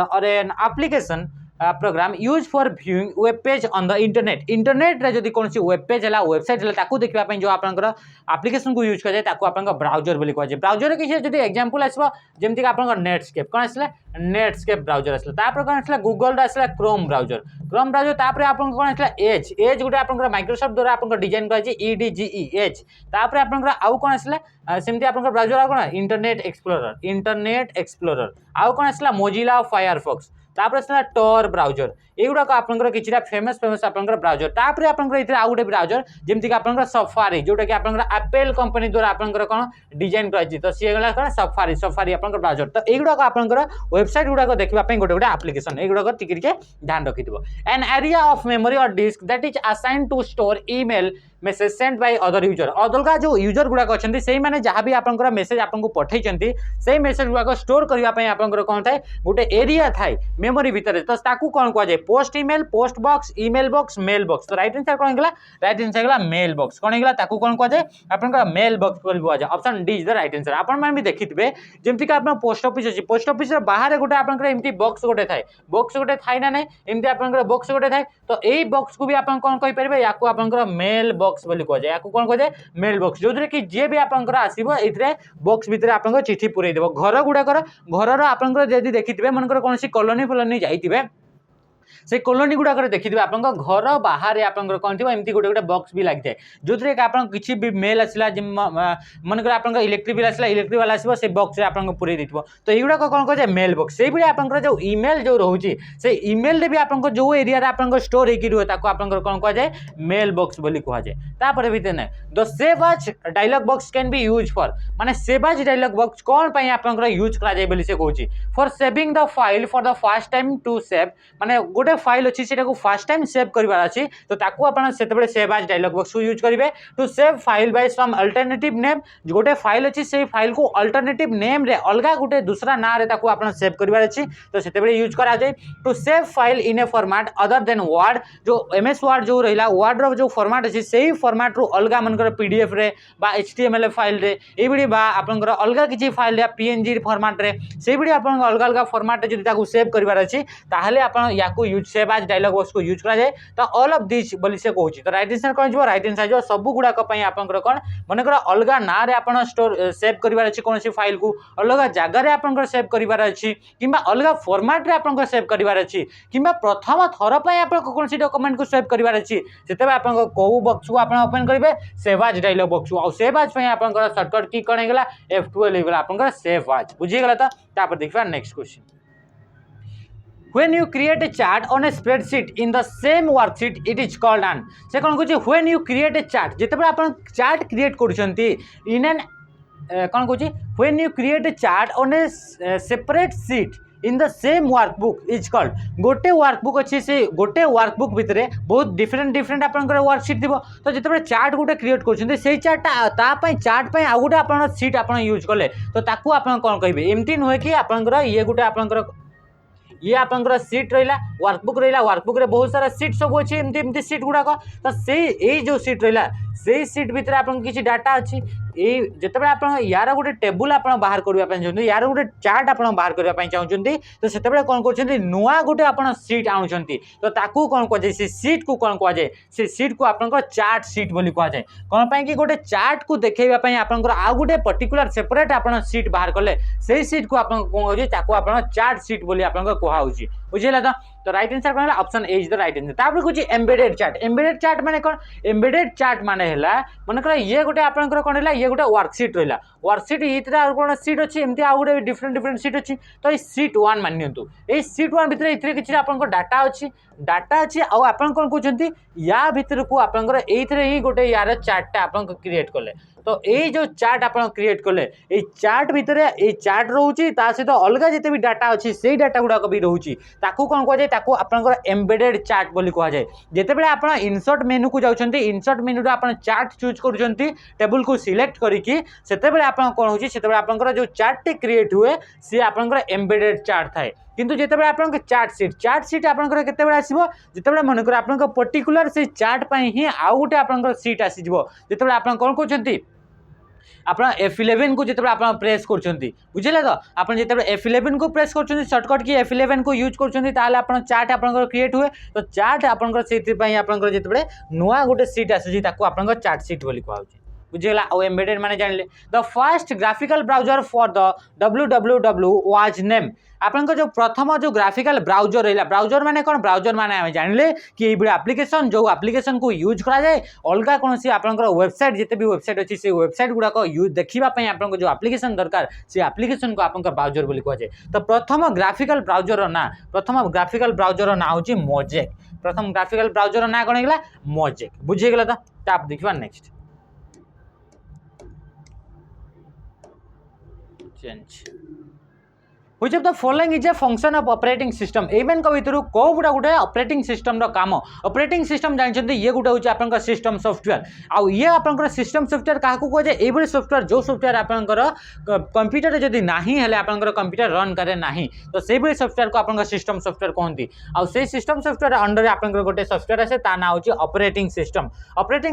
or an application program use for viewing web page on the internet रे जदी कोन सी वेब पेज हला वेबसाइट हला ताकू देखिबा पय जो आपनकर एप्लिकेशन को यूज कर जाय ताकू आपनकर ब्राउजर बोली कहै छै ब्राउजर के जदी एग्जांपल आसबा जेमति कि आपनकर नेटस्केप कोन आसला नेटस्केप ब्राउजर आसला तापर कोन आसला गूगल रा आसला क्रोम ब्राउजर तापर आपन कोन आसला एज गुटे आपनकर माइक्रोसॉफ्ट द्वारा आपनकर डिजाइन करै छै EDGE एज तापर आपनकर आउ कोन आसला सेमति आपनकर ब्राउजर आ कोन इंटरनेट एक्सप्लोरर आउ कोन आसला मोजिला फायरफॉक्स तापर आसला टॉर ब्राउजर एगुड़ा को आपनकर किछिटा फेमस आपनकर ब्राउजर तापर आपनकर इतरे आउ गुटे ब्राउजर जेमति कि आपनकर सफारी जोटा कि आपनकर एप्पल कंपनी द्वारा आपनकर कोन डिजाइन कराइछि तो से गला कोन सफारी आपनकर ब्राउजर तो एगुड़ा को आपनकर वेबसाइट गुड़ा को देखिबा पय गोटे गोटे एप्लिकेशन एगुड़ा को टिके ध्यान रखिथिबो an area of memory or disk that is assigned to store email message send by other user अलगा जो यूजर गुड़ा अच्छे से मैंने जहाँ भी आपंकर मेसेज आपको पठेइछंती से मेसेज गुड़ा स्टोर करबा पय आपंकर कोन थाए गोटे एरिया थाए मेमोरी भीतर तो ताकू कोन कह जाय post email post box email box mail box तो राइट आंसर कोन गेला राइट आंसर गेला मेल बॉक्स कोन गेला ताकू कोन कह जाय आपंकर मेल बॉक्स बोल बुआ जाय option D is the right answer आपन मान भी देखितबे जेमति कि आपन पोस्ट ऑफिस अछि पोस्ट ऑफिस रे बाहर गोटे आपंकर एमटी बॉक्स गोटे थाए ना नै एमती आपंकर बॉक्स गोटे थाए तो एई बॉक्स को भी आपन कोन कहि परबे याकू आपंकर मेल बॉक्स बोली कह जाय याकू कोन कह जाय मेल बॉक्स जो कि जे भी आपंकर आसीबो एथरे बॉक्स भीतर आपंकर चिठी पुरै देबो घर गुडाकर घरर आपंकर जदी देखितबे मनकर कोनसी कॉलोनी फॉलोनी जाइतिबे से कॉलोनी गुड़ाक देखिए आप घर बाहर आपंकर कौन थी एमती गोटे गोटे बॉक्स भी लगी जाए जो थे आप किसी भी मेल आसला मनकर आप इलेक्ट्रिक बिल आसला इलेक्ट्रिक वाला आसो से बॉक्स आपको पूरे देव तो युवा कौन कह जाए मेल बॉक्स से भाई आप जो इमेल जो रोचे से इमेल भी आप जो एरिया आप स्टोर होकर रुहे आप कौन कह जाए मेल बॉक्स बोली कह जाए तापर भी ना the save as dialog box can be use for माने सेव एज डायलॉग बॉक्स कौन पे आप यूज करा जाए से कहूँ for saving the file for the first time to save माने गोटे फाइल अच्छी से फर्स्ट टाइम सेव करबार अच्छी तो ताकू आपण सेते सेव एज डायलॉग बॉक्स को यूज करेंगे to save file by some alternative name गोटे फाइल अच्छी से फाइल को अल्टरनेटिव नेम रे अलगा गोटे दूसरा ना रे ताकू आपण सेव करबार अच्छी तो सेते यूज करा जाए to save file in a format other than Word जो एमएस वर्ड जो रहिला वर्ड रो जो फॉर्मेट अच्छी से फॉर्मेट रो अलगा मनकर पीडीएफ रे बा एचटीएमएल फाइल रे एबडी बा आपनकर अलगा किछि फाइल रे पीएनजी फॉर्मेट रे सेबडी आपन अलगा अलगा फॉर्मेट रे जदि ताकू सेव करबार अच्छी ताहले आपण याकू use save as dialog box को यूज करा जाए तो ऑल ऑफ दिस बोली से कहूँ तो राइट आंसर कौन राइट आंसर जो सब गुड़ाक आपंकर कौन मनकर अलग ना आप स्टोर सेव करार अच्छी कौन फाइल को अलग जगार आप सेव करार अच्छी कि अलग फॉर्मेट रे आप सेव करार अच्छी कि प्रथम थर पर आप कौन डॉक्यूमेंट को सेव करार अच्छी से आप कौ बॉक्स को आप ओपन करेंगे सेव एज डायलॉग बॉक्स को सेव एज आप सर्टकट की कौन होगा F12 होगा आप सेव एज बुझीगला तो देखा next question when you create a chart on a spreadsheet in the same worksheet it is called an से कौन कहूँ when you create a chart जिते आप चार्ट क्रिएट कर in an कौन कहूँ when you create a chart on a separate sheet in the same workbook is called गोटे workbook अच्छी से गोटे वर्कबुक भितर बहुत डिफरेंट आपंकर वर्कसीट थी तो जिते चार्ट गोटे क्रिएट कर चार्टा चार्ट पर आउ गोटे आप सीट आप यूज कले तो ताकू आप कौन कहे एमती नुहे कि आपंकर ये गोटे आपंकर ये आपंकर सीट रहा वर्कबुक रे बहुत सारा सीट सब अच्छी एमती सीट गुड़ाक तो से जो सीट रहा से सीट भितर आप किसी डाटा अच्छी जिते आप यार गोटे टेबुल आप बाहर करने चाहते यार गोटे चार्ट आप बाहर करने चाहते तो से कौन कर नुआ गोटे आप सीट आणुंट तो ताकू कौन कहुए से सीट को कौन कहुए से सीट को आप चार्ट सीट बोली कहुए कौन पाई कि गोटे चार्ट को देखा आपंकर आउ गोटे पर्टिकुलर सेपरेट आप सीट बाहर कले से सीट को आप कौन कहते चार्ट सीट बोली आप कहुच्छी बुझेगा तो राइट आंसर कौन है option A is the right answer तापर कहूँ एम्बेडेड चार्ट माने कौन एम्बेडेड चार्ट माने है मनकर ये गोटे आपंकर कौन है ये गोटे वर्कसीट रहा वर्कसीट ये कौन सीट अच्छी एमती आउ गोटे डिफरेंट सीट अच्छी तो ये सीट 1 मानतु ये सीट 1 भितर ये किसी आप डाटा अच्छी आप कौन कहते या भितर को आपंकर ये गोटे यार चार्टा आप क्रिएट कले तो ये जो चार्ट आप क्रिएट कले ये चार्ट भितर ये चार्ट रोचे सहित अलग जिते भी डाटा अच्छी से डाटा गुड़ाक भी रोचे कौन कहुए आपंकर एम्बेडेड चार्ट बोली कहुए जितेबाला आप इनसर्ट मेनू को जाऊँच इनसर्ट मेनू आप चार्ट चूज कर टेबुल को सिलेक्ट करके आप कौन हो आपंकर जो चार्ट क्रिएट हुए सी आपंकर एम्बेडेड चार्ट थाए किंतु जितेबाला आप चार्ट सीट आपंकर केतेबेले आसीबो जितेबाला मनकर आपंकर पर्टिकुलर से चार्ट पई ही आउ गोटे आपंकर सीट आसीजिवो जितेबाला आप कौन कहउछंती आप F11 को जिते आप प्रेस कर बुझे तो आप जिते F11 को प्रेस कर सर्टकट की F11 को यूज कर चार्ट आप क्रिएट हुए तो चार्ट आपंकर से जिते नुआ गोटे सीट आसूँ आप चार्ट सीट बोली कहूँ बुझीगला और एम्बेडेड माने जानले the first graphical browser for the www was name आपन जो प्रथम जो ग्राफिकल ब्राउजर रहा ब्राउजर माने कौन ब्राउजर माने आम जानले कि ये एप्लिकेशन जो एप्लिकेशन को यूज करा जाए अलग कौन सी आपंकर वेबसाइट जिते भी वेबसाइट अच्छी से वेबसाइट गुड़ाक यूज देखापी आप जो एप्लिकेशन दरकार से एप्लिकेशन को आप ब्राउजर बोली कहुए तो प्रथम ग्राफिकल ब्राउजर ना प्रथम ग्राफिकल ब्राउजर ना हूँ मोजेक प्रथम ग्राफिकल ब्राउजर ना कौन है मोजेक बुझीगला तो आप देखा next change which of the following is a function of operating system even को भितर कौ गुड़ा गोटे ऑपरेटिंग सिस्टम रो काम ऑपरेटिंग सिस्टम जानते ये गोटे हूँ आप सिस्टम सॉफ्टवेयर आउ ये आप सिस्टम सॉफ्टवेयर क्या कहुए ये सॉफ्टवेयर जो सॉफ्टवेयर आपंकर कंप्यूटर जदि ना आपंकर कंप्यूटर रन करे ना तो से सॉफ्टवेयर को आप सिस्टम सॉफ्टवेयर कहते आउ से सिस्टम सॉफ्टवेयर अंडर आपंकर गोटे सॉफ्टवेयर आसे ता ना हूँ ऑपरेटिंग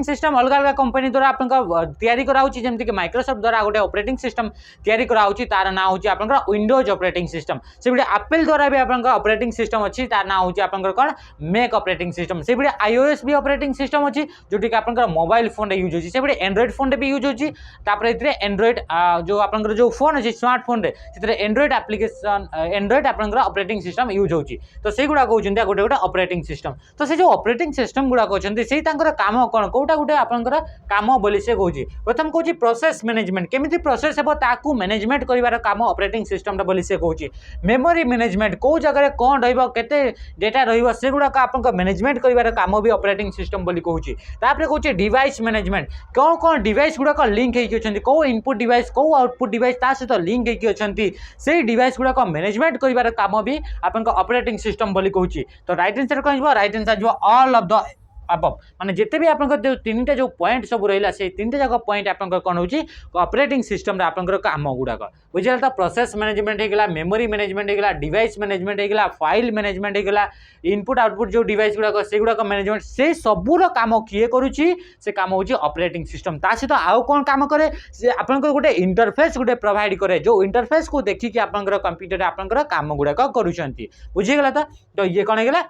सिस्टम अलग अलग कंपनी द्वारा आप तैयारी कराऊँ जमीक माइक्रोसॉफ्ट द्वारा गोटे ऑपरेटिंग सिस्टम तैयारी कराऊँ तार ना हूँ आपंकर विंडोज ऑपरेटिंग सिस्टम से एप्पल द्वारा भी आप ऑपरेटिंग सिस्टम अच्छी तार ना हूँ आपंकर कौन मैक ऑपरेटिंग सिस्टम से iOS भी ऑपरेटिंग सिस्टम अच्छी जोटी कि आपंकर मोबाइल फोन रे यूज होची से एंड्रॉइड फोन रे भी यूज होची तापर इतरे एंड्रॉइड जो आपंकर जो फोन अच्छी स्मार्टफोन रे से एंड्रॉइड एप्लिकेशन एंड्रॉइड आपंकर ऑपरेटिंग सिस्टम यूज होची तो से गुडा कहउछन्ती गोटे गोटे ऑपरेटिंग सिस्टम तो से जो ऑपरेटिंग सिस्टम गुडा कहउछन्ती से तांकर काम कोन कोटा गोटे आपंकर काम बोली से कहउची प्रथम कहउची प्रोसेस मैनेजमेंट केमिति प्रोसेस हेबो ताकू मैनेजमेंट करिवार काम ऑपरेटिंग सिस्टम रे बोली से कहउची मेमोरी मैनेजमेंट को जगह कौन रहिबो केते डेटा रहिबो से गुडा आपंकर मैनेजमेंट करिवार काम भी ऑपरेटिंग सिस्टम बोली कहउची तापर कहउची डिवाइस मैनेजमेंट कौन कौन डिवाइस गुडा लिंक हेकि अछन्ती को इनपुट डिवाइस को आउटपुट डिवाइस ता सहित लिंक हेकि अछन्ती से डिवाइस गुडा मैनेजमेंट करिवार काम भी आपंकर ऑपरेटिंग सिस्टम बोली कहउची तो राइट आंसर कौन हो राइट आंसर जो ऑल ऑफ द अब माने जिते भी आपंकर जो तीनटा जो पॉइंट सब रहा से तीनटा जगह पॉइंट आपंकर कौन होची ऑपरेटिंग सिस्टम रे आपंकर काम गुड़ाक बुझे तो प्रोसेस मैनेजमेंट होगा मेमोरी मैनेजमेंट होगा डिवाइस मैनेजमेंट होगा फाइल मैनेजमेंट होगा इनपुट आउटपुट जो डिवाइस गुड़ाक से गुड़ाक मैनेजमेंट से सबूर काम किए करुच्ची से काम होची ऑपरेटिंग सिस्टम ता सहित आउ कौन काम करे से आपंकर गोटे इंटरफेस गोटे प्रोवाइड करे जो इंटरफेस को देखिकी आपंकर कंप्यूटर आपंकर काम गुड़ाक करुछंती बुझीगला तो ये कौन होगा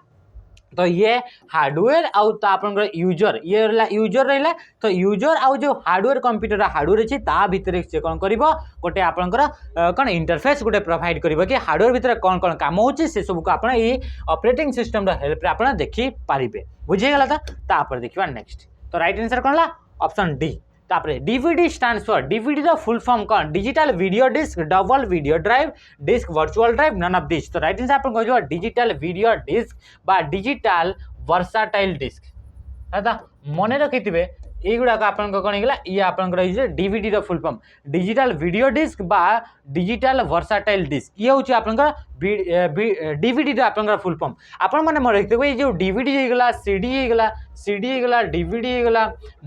तो ये हार्डवेयर आपर यूजर ये रहा यूजर रहा तो यूजर आउ जो हार्डवेयर कंप्यूटर हार्डवेयर अच्छी ता भितर से कौन कर गोटे आपंकर कौन इंटरफेस गोटे प्रोवाइड कर कि हार्डवेयर भितर कौन कौन काम होची से सब को आप ऑपरेटिंग सिस्टम हेल्प आप देखी पारे बुझीगला तो देखा नेक्स्ट तो राइट आंसर कौन है ऑप्शन डी तापरे DVD stands for DVD the full form कौन digital video disc double video drive disc virtual drive none of this तो राइट आंसर आपन कहियो डिजिटल वीडियो डिस्क बा डिजिटल वर्साटाइल डिस्क दादा मने रखिथिबे एगुड़ाक आपन कौन होगा ये आपंकर डीवीडी रो full form digital video disc बा डिजिटल वर्साटाइल डिस्क ये हूँ आपंकर डीवीडी रो आपंकर फुल फॉर्म आपण मैंने मन रखिथे ये जो डीवीडी होगा सीडी होगा डीवीडी होगा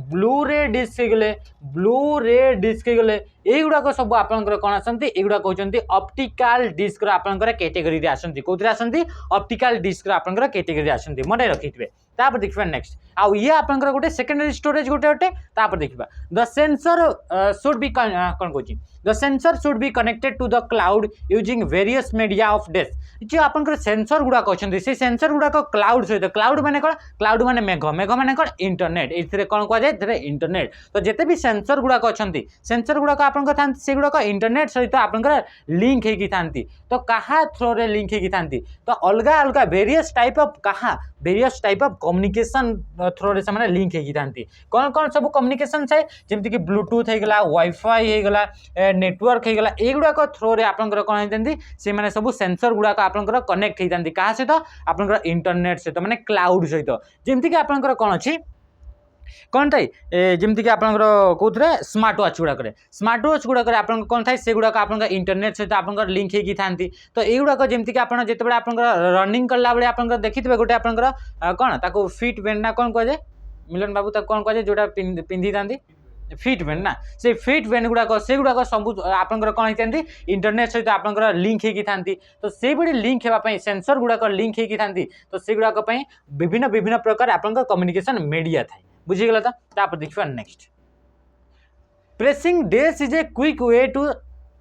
ब्लू रे डिस्क होगले ब्लू रे डिस्क होगले युड़ाक सब आपंकर कौन आसती युवा कहते ऑप्टिकल डिस्क आपंकर कैटेगरी आसती कौन आसती ऑप्टिकल डिस्क आपंकर कैटेगरी आसती मन रखिथे तापर देखिए नेक्स्ट आउ ये आपंकर गोटे सेकेंडरी स्टोरेज गोटे अटे तापर देखिबा द सेंसर शुड बी कौन कहूँ the sensor should be connected to the cloud using various media of dash जो आपंकर सेंसर गुड़ाक अच्छे से सेंसर गुड़ाक क्लाउड सहित क्लाउड माने कौन क्लाउड माने मेघ मेघ माने कौन इंटरनेट ये कौन कहुए इंटरनेट तो जिते भी सेंसर गुड़ाक अच्छा सेंसर गुड़ाक आपंकर था से गुड़ाक इंटरनेट सहित आपंकर लिंक होगी था तो कहा थ्रो रे लिंक होगी था तो अलग अलग वेरियस टाइप ऑफ कहा various type of communication through रे से लिंक होगी था कौन कौन सब कम्युनिकेशन है जमीक कि ब्लूटूथ होगा वाईफाई होगा नेटवर्क होगा युड़ाक थ्रो रे आपंकर कौन होती से मैंने सब सेंसर गुड़ाक आपंकर कनेक्ट होती क्या सहित आपंकर इंटरनेट सहित माने क्लाउड सहित जमीक आपंकर कौन अच्छी कौन थाए जमीक आप कौन स्मार्ट वाच गुड़ाक स्मार्ट वाच गुड़ाक कौन थाए से गुड़ाक आप इंटरनेट सहित आप लिंक होगी था तो युड़ाक जमीक आप जिते आप रनिंग कला बेले आप देखिए गोटे आपंकर कौन ताको फिट बैंड ना कौन कहुए मिलन बाबू ताको कौन कहुए जोटा पिंधि था फिट बैंड ना से फिट बैंड गुड़ाक से गुड़ाक सब आपंकर कौन होती इंटरनेट सहित आपंकर लिंक होगी था तो से बड़ी लिंक होगापी सेंसर गुड़ाक लिंक होगी था तो से गुड़ाक विभिन्न विभिन्न प्रकार आपंकर कम्युनिकेशन मीडिया थाए बुझीगला तापर देखिए next pressing dash is a quick way to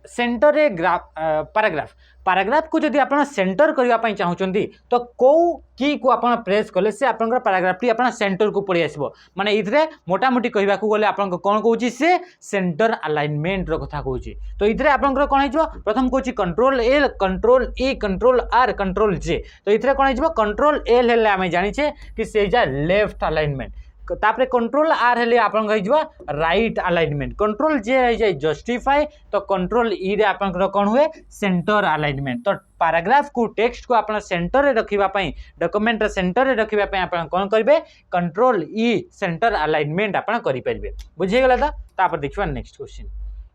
centre a paragraph paragraph को जदि आप सेंटर करने चाहते तो कौ की को आप प्रेस कले से आप पैराग्राफ टी आप सेंटर को पड़े आसो माने इधरे मोटामोटी कहवा गले आप कौन कहूँ से सेंटर अलाइनमेंट कथा कहूँ तो इधरे आप कौन हो प्रथम कहूँ control L control E control R control J तो इधरे कौन हो कंट्रोल एल हेल्ले आम जाचे कि से लेफ्ट अलाइनमेंट तापरे कंट्रोल आर हेले आपन राइट अलाइनमेंट कंट्रोल जे रही जाए जस्टिफाई तो कंट्रोल ई रे आपन कौन हुए सेंटर अलाइनमेंट तो पैराग्राफ को टेक्स्ट को आप सेंटर रे रखिबापई डॉक्यूमेंट सेंटर रे रखिबापई आप कौन करेंगे कंट्रोल ई सेंटर अलाइनमेंट आप करि परिबे बुझीगला तापर देखिबा नेक्स्ट क्वेश्चन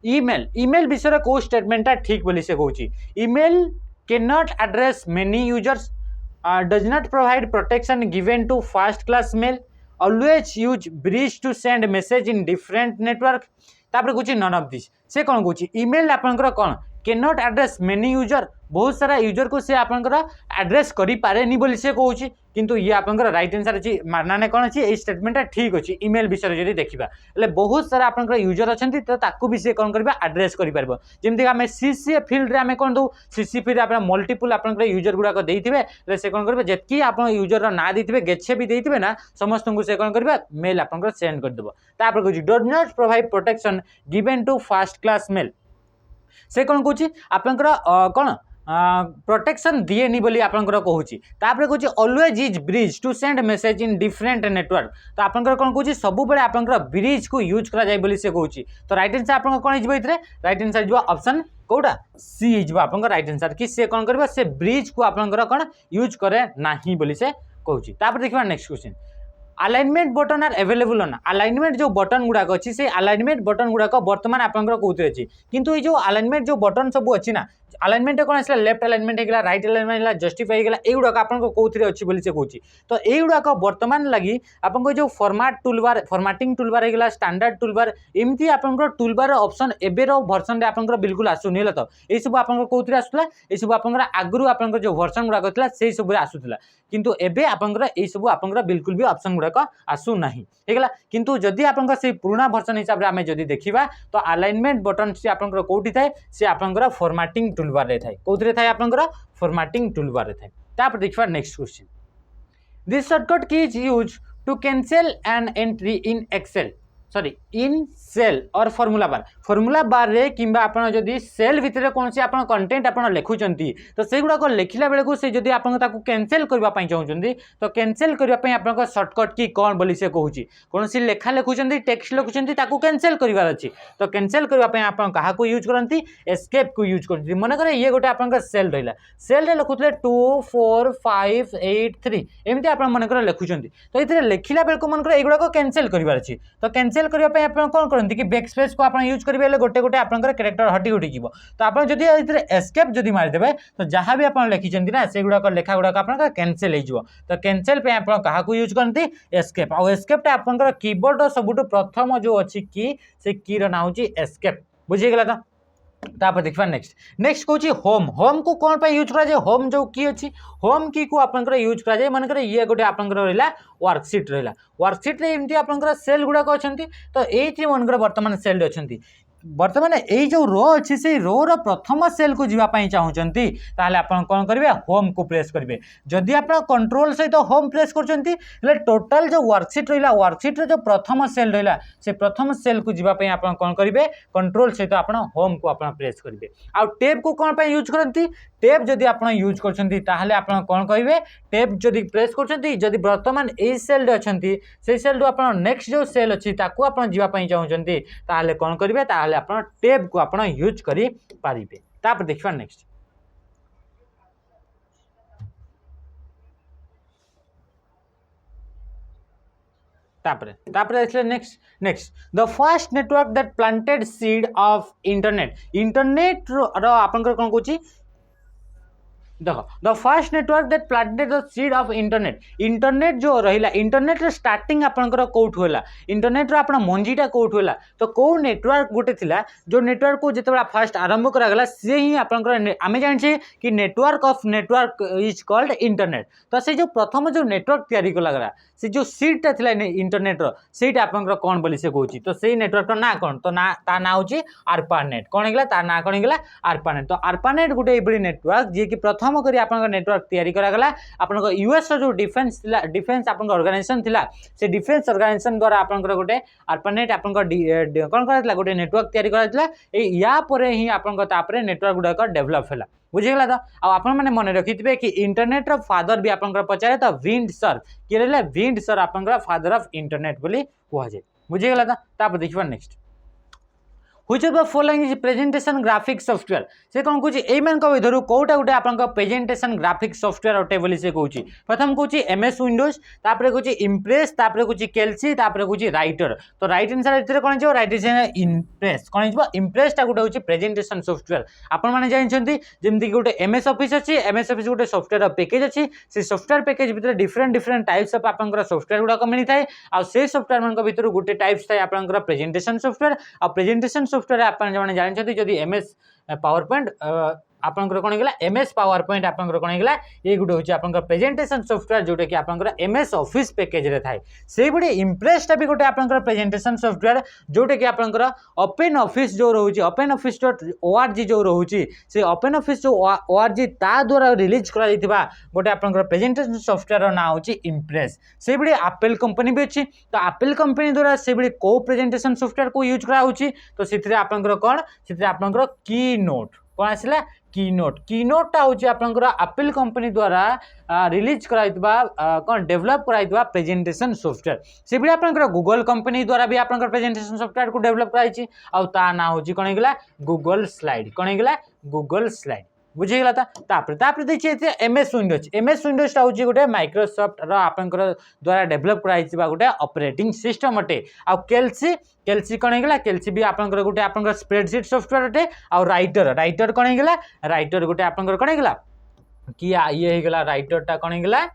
ईमेल ईमेल विषय को स्टेटमेंटा ठीक बोली से कहूँ email can not address many users does not provide protection given to first class mail always use bridge to send message in different network तापर कुछ नन ऑफ दिस से कौन कहूँ ईमेल आपंकर कौन can not address many user बहुत सारा user को से आपंकर एड्रेस करि पारेनी बोली से कहूँ किंतु ये आपंकर राइट आंसर अच्छी मानने कौन अच्छी ये स्टेटमेंटा ठीक अच्छी ईमेल विषय जब देखा हेल्ले बहुत सारा आपंकर यूजर अच्छा तो ताकू भी से कौन करबा एड्रेस कर पार जमीक आम सीसी फिल्ड में कौन दो सीसी फिल्ड आप मल्टीपुल आपंकर यूजर गुड़ाक देते से कौन करेंगे जितकी आप यूजर ना देते गेछे भी देते ना समस्त को से कौन करबा मेल आपंकर सेंड करदेव तापर कहूँ does not provide protection given to first class mail से कौन कहूँ आपंकर कौन प्रोटेक्शन दिएनी बोली आपंकर कहूँ तापर कहूँ always is bridge to send message in different network तो आपंकर कौन कहूँ सब बड़े आपंकर ब्रिज को यूज करा जाए बोली से कहूँ तो राइट आंसर आप कौन हो राइट आंसर जो ऑप्शन कौटा सी हो आप राइट आंसर कि से कौन कर से ब्रिज को आपंकर कौन यूज करे ना बोली से कहूँ तापर देखा next question alignment button are available ना अलाइनमेंट जो बटन गुड़ाक अच्छी से अलाइनमेंट बटन गुड़ाक बर्तमान आपंकर कौन अच्छी किंतु ये जो अलाइनमेंट जो बटन सब अच्छी ना अलाइनमेंट कौन आसला लेफ्ट अलाइनमेंट होगा राइट अलाइनमेंट जस्टिफाई होगा युड़ाक आपको कौन अच्छी बोली से कहूँ तो युड़ाक बर्तमान लगी आपको जो फॉर्मेट टूलबार फॉर्मेटिंग टूलबार होगा स्टैंडर्ड टूलबार एमती आपंकर टूलबार ऑप्शन एबेर वर्सन में आपंकर बिल्कुल आसुनी तो ये सब आपंकर कौन आसूला ये सब आपंकर आगुरी आपंकर जो वर्सन गुड़ाक था से सब आसूला किंतु एबे आपंकर ये सब आपंकर बिल्कुल भी ऑप्शन गुड़ाक आसू नहीं होगा किंतु जदि आपंकर से पुराना वर्सन हिसाब से आम जदि देखा तो अलाइनमेंट बटन से आपंकर कौटी थाए से आपंकर फॉर्मेटिंग टूलबार रे थाए कौन थाए आपंकर फॉर्मेटिंग टूलबार रे थाए तापर देखा next question this shortcut key is use to cancel an entry in Excel sorry in cell or formula bar रे किंबा आपण जदि सेल भितर कौन सी आपण कंटेंट आपण लिखुचंती तो से गुडा को लिखिला बेले को से जदि आपण ताकू कैंसिल करबा पई चाहउचंती तो कैंसिल करबा पई आपण शॉर्टकट की कोन बोली से कहूची कौन सी लेखा लिखुचंती टेक्स्ट लिखुचंती ताकू कैंसिल करबार अछि तो कैंसिल करबा पई आपण काहा को यूज करंती एस्केप को यूज करंती मन करे ये गोटे आपण सेल रहला सेल रे लिखुतले 2 4 5 8 3 एमती आपण मन करे लिखुचंती तो इतरे लिखिला बेले को मन करे एगुडा को कैंसिल करबार अछि तो कैंसिल करबा पई आपण कोन करंती कि बैक स्पेस को आपण यूज करबे गोटे गोटे आपनकर कैरेक्टर हटी हटी जीवो तो आपण जदि इतरे एस्केप जदि मार देबे तो जहां भी आपण लिखि चंती ना से गुडा को लेखा गुडा आपनकर कैंसिल हे जीवो तो कैंसिल पे आपण काहा को यूज करंती एस्केप आ एस्केप टा आपनकर कीबोर्ड सबुटो प्रथम जो अछि की से की र नाउ छी एस्केप बुझि गेला त तापर देखिबा नेक्स्ट कहूँ होम होम को कौन पे यूज करा जाए होम जो की अच्छी होम की को आपनकर यूज करा जाए मनकर ये गोटे आपनकर रहिला वर्कशीट रे एमती आपनकर सेल गुडा को अछंती तो एथि मनकर वर्तमान सेल अछंती बर्तमान ये जो रो अच्छी से रो रो प्रथम सेल को जीवाई चाहूँगी ताहले आपण कौन करेंगे होम को प्रेस करेंगे जदि आप कंट्रोल सहित होम प्रेस कर टोटाल जो वर्कशीट रहा वर्कशीट जो प्रथम सेल रहा से प्रथम सेल को जीवाई आप कौन करेंगे कंट्रोल सहित आप होम को आप प्रेस करेंगे आउ टेब को कौन यूज करती टेब जदि आप यूज करते आप कौन कहे टेब जदि प्रेस कर बर्तमान ये सेल अच्छा से सेल आप नेक्स्ट जो सेल अच्छी आप जीवाई चाहूँगी ताहले कौन करेंगे ताहले आप टेब को आप यूज करि पारिबे तापर देखिबा नेक्स्ट तापर next the first network that planted seed of internet रो आपनकर कोन कहूची देखो the first network that planted the seed of internet जो रहिला इंटरनेट रे स्टार्टिंग आपनकर कोठ होला इंटरनेट रो आपन मंजीटा कोठ होला तो को नेटवर्क गोटे थिला जो नेटवर्क को जेतेबा फर्स्ट आरंभ करा गला से ही आपनकर आमे जानि कि नेटवर्क इज कॉल्ड इंटरनेट तो से जो प्रथम जो नेटवर्क तयारी कला गला से जो सीडटा थिला इंटरनेट रो सेटा आपनकर कोन बोली से कहूची तो सेही नेटवर्क रो ना कोन तो ना ता ना होची आरपानेट कोन हेगला ता ना कोन हेगला आरपानेट तो आरपानेट गोटे एबडी नेटवर्क जे कि प्रथम करी आपन नेटवर्क तैयारी करा गला आपन यूएस रो जो डिफेंस आपन ऑर्गेनाइजेशन थिला से डिफेंस ऑर्गेनाइजेशन द्वारा आपन गोटे आरपानेट आपन कोन करातला गोटे नेटवर्क तैयारी करातला ए या परे ही आपन तापरे नेटवर्क गुडा का डेवलप होला बुझीगला तो आपण मैंने मन रखिथे कि इंटरनेट रो फादर भी आपन पचारे तो विंडसर कि रहले विंडसर आपन फादर ऑफ इंटरनेट बोली कह जाए बुझीगला तो तापर देखिबा next which of the following is presentation graphic software से कौन कहूँ एमान विधर कौटा गोटे आप प्रेजेंटेशन ग्राफिक सॉफ्टवेयर अटे बोली से कहूँ प्रथम कहूँ एमएस विंडोज तापर कहूँ इम्प्रेस तापर कहूँ केल्सी तापर कहूँ राइटर तो राइट आंसर ये कौन हो राइट आंसर इम्प्रेस कौन हो इम्प्रेसटा गोटे हूँ प्रेजेंटेशन सॉफ्टवेयर आपण मैंने जानते जमीक गोटे एमएस ऑफिस अच्छी एमएस ऑफिस गोटे सॉफ्टवेयर पैकेज अच्छी से सॉफ्टवेयर पैकेज भितर डिफरेंट टाइप्स ऑफ आप सॉफ्टवेयर गुड़ाक मिलता है आ से सॉफ्टवेयर मान भर गोटे टाइप्स थाए आप प्रेजेंटेशन सॉफ्टवेयर आ प्रेजेंटेशन सॉफ्टवेयर आपन जने जानते जदि एमएस पावर पॉइंट आपनकर कौन होगा एमएस पावर पॉइंट आपनकर कौन होगा ये गोटे हूँ आपनकर प्रेजेंटेशन सॉफ्टवेयर जोटा कि आपनकर एमएस ऑफिस पैकेज रे थाए से बड़े इम्प्रेसटा भी गोटे आपनकर प्रेजेंटेशन सॉफ्टवेयर जोटा कि आपनकर ओपन ऑफिस जो रोचे ओपन ऑफिस .org जो रोचे से ओपन ऑफिस जो org ता द्वारा रिलीज करा जाइथिबा गोटे आपनकर प्रेजेंटेशन सॉफ्टवेयर ना होची इम्प्रेस से बड़े एप्पल कंपनी भी अच्छी तो एप्पल कंपनी द्वारा से बड़े को प्रेजेंटेशन सॉफ्टवेयर को यूज करा होची तो सिथरे आपनकर कोन सिथरे आपनकर कीनोट कौन आसला कीनोटा हूँ आपनकर एप्पल कंपनी द्वारा रिलीज कराइतबा कौन डेवलप कराइतबा प्रेजेंटेशन सॉफ्टवेयर से भी आपनकर गूगल कंपनी द्वारा भी आपनकर प्रेजेंटेशन सॉफ्टवेयर को डेवलप कराइछि आ ता ना हूँ कौन होगा गूगल स्लाइड कौन होगा गूगल स्लाइड बुझीगला तापर देखिए एमएस विंडोजटा हूँ गोटे माइक्रोसॉफ्ट आपनकर द्वारा डेवलप कराइछि गोटे ऑपरेटिंग सिस्टम अटे आ केल्सी कौन होगा केल्सी भी आपनकर गोटे आपनकर स्प्रेडशीट सॉफ्टवेयर अटे आ राइटर कौन होगा राइटर गोटे आपनकर कौन होगा कि ये होगा राइटरटा कौन होगा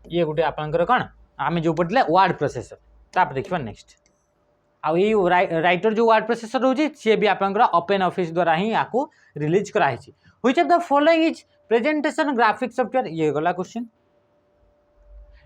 ये गोटे आपनकर कौन आम जो पढ़ले वर्ड प्रोसेसर तापर देखिबा नेक्स्ट आ राइटर जो वर्ड प्रोसेसर रोचे सी भी आपनकर ओपन ऑफिस द्वारा ही आपको रिलीज कराई which of the following is presentation graphic software ये गला question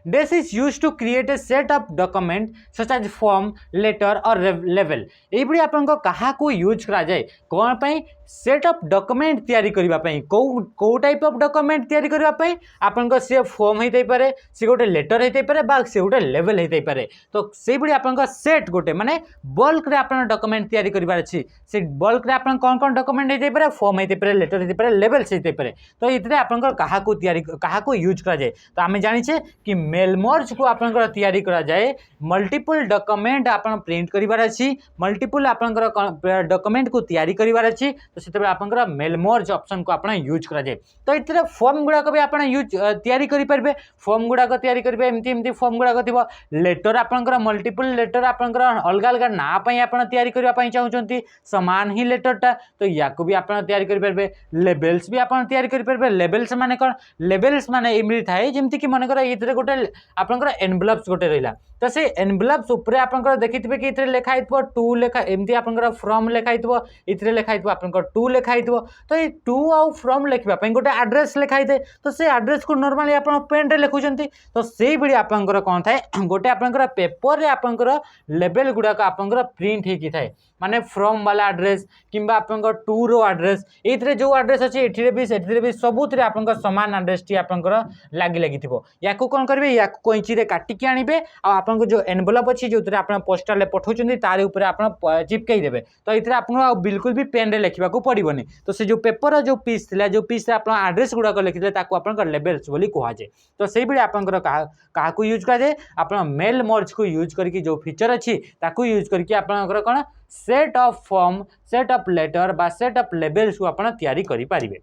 dash is use to create a set of document such as form letter or लेवल ये आपन क्या यूज करा जाए कौन पे सेट ऑफ डॉक्यूमेंट तैयारी करबा पई को टाइप ऑफ डॉक्यूमेंट तैयारी करबा पई आपन को से फॉर्म हेतै पारे से गोटे लेटर हेतै पारे बा से गोटे लेवल हेतै पारे तो से बडी आपन को सेट गोटे माने बल्क रे आपन डॉक्यूमेंट तैयारी करबार अछि से बल्क रे आपन कोन डॉक्यूमेंट हेतै पारे फॉर्म हेतै पारे लेटर हेतै पारे लेवल हेतै पारे तो इतरे आपन को कहा को तैयारी कहा को यूज करा जाए तो आमे जानि छे कि मेल मर्ज को आपन को तैयारी करा जाए मल्टीपल डॉक्यूमेंट आपन प्रिंट करबार अछि मल्टीपल आपन को डॉक्यूमेंट को तैयारी करबार अछि तो से आपंकर मेल मर्ज ऑप्शन को आप यूज करा जाए तो ये फॉर्म गुड़ाक भी आप यूज तैयारी करेंगे फॉर्म गुड़ाक तैयारी करेंगे एमती फॉर्म गुड़ाक थी लेटर आपंकर मल्टीपल लेटर आपंकर अलग अलग ना आप तैयारी करने चाहते समान ही लेटरटा तो या भी आप तैयारी करेंगे लेबल्स भी आप तैयारी करेंगे लेबल्स माने कौन लेबल्स माने एमती थाए जमती कि मनकर ये गोटे आपंकर एनवेलप्स गोटे रहा तो से एनवेलप्स उपरे आपंकर देखिथिबे कि इतरे लेखा हितबो टू लेखा एमती आपंकर फ्रॉम लेखा हितबो इतरे लेखा हितबो आपंकर टू लेखा हितबो तो ये टू आउ फ्रॉम लेखिबा पई गोटे एड्रेस लेखा हिते तो से एड्रेस को नॉर्मली आपन पेन रे लिखुचंती तो सेही भली आपंकर कोन थाए गोटे आपंकर पेपर रे आपंकर लेबल गुडा का आपंकर प्रिंट हे कि थाए माने फ्रॉम वाला एड्रेस किंबा आपंकर टू रो एड्रेस एथरे जो एड्रेस अछि एथिरे भी सबुतरे आपंकर समान एड्रेस टी आपंकर लागी लागिथिबो याकू कोन करबे याकू कोइची रे काटी के आनिबे आ आपन को जो एनवेलप अछि जो तरे आपन पोस्टल ले पठौचंदी तारे ऊपर आपन चिपकाई देबे तो इतरे आपन बिल्कुल भी पेन रे लिखबा को पड़िबोनी तो से जो पेपर जो पीस थिला जो पीस रे आपन एड्रेस गुडा को लिखिले ताको आपन कर लेबल्स बोली कहवा जाय तो सेही बेले आपन कर का को यूज करा जाय आपन मेल मर्ज को यूज करके जो फीचर अछि ताको यूज करके आपन कर कोन set of form set of letter बा सेट ऑफ लेबल्स को आपन तैयारी करि पारिबे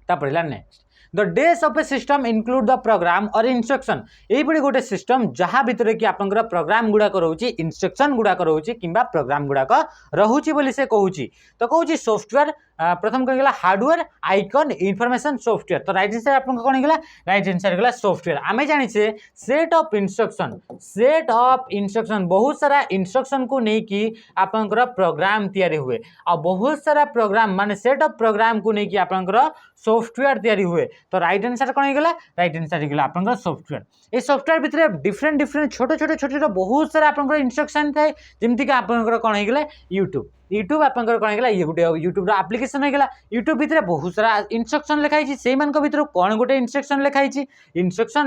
ता पड़िला next the days of a system include the program और इंस्ट्रक्शन यही गोटे सिस्टम जहाँ भितर कि आपंकर प्रोग्राम गुड़ाक रोचे इंस्ट्रक्शन गुड़ाक रोचे किंबा प्रोग्राम गुड़ाक रोचे बोली से कहूँ तो कहूँ सॉफ्टवेयर प्रथम कौन गला हार्डवेयर आइकन इनफॉरमेशन सॉफ्टवेयर तो राइट आंसर आपन कौन गला राइट आंसर गला सॉफ्टवेयर आमे जानि छे सेट ऑफ इंस्ट्रक्शन बहुत सारा इंस्ट्रक्शन को नहीं कि आपनकर प्रोग्राम तैयारी हुए और बहुत सारा प्रोग्राम माने सेट ऑफ प्रोग्राम को नहीं कि आपनकर सॉफ्टवेयर तैयारी हुए तो राइट आंसर कौन गला राइट आंसर गला आपनकर सॉफ्टवेयर ये सॉफ्टवेयर भितर डिफरेंट छोट बहुत सारा आपनकर इंस्ट्रक्शन थाए जेमति कि आपनकर कौन गला यूट्यूब आपनकर कौन गला ये गोटे यूट्यूब एप्लिकेशन हो गला यूट्यूब भितर बहुत सारा इंस्ट्रक्शन लिखाई से भितर कौन गोटे इंस्ट्रक्शन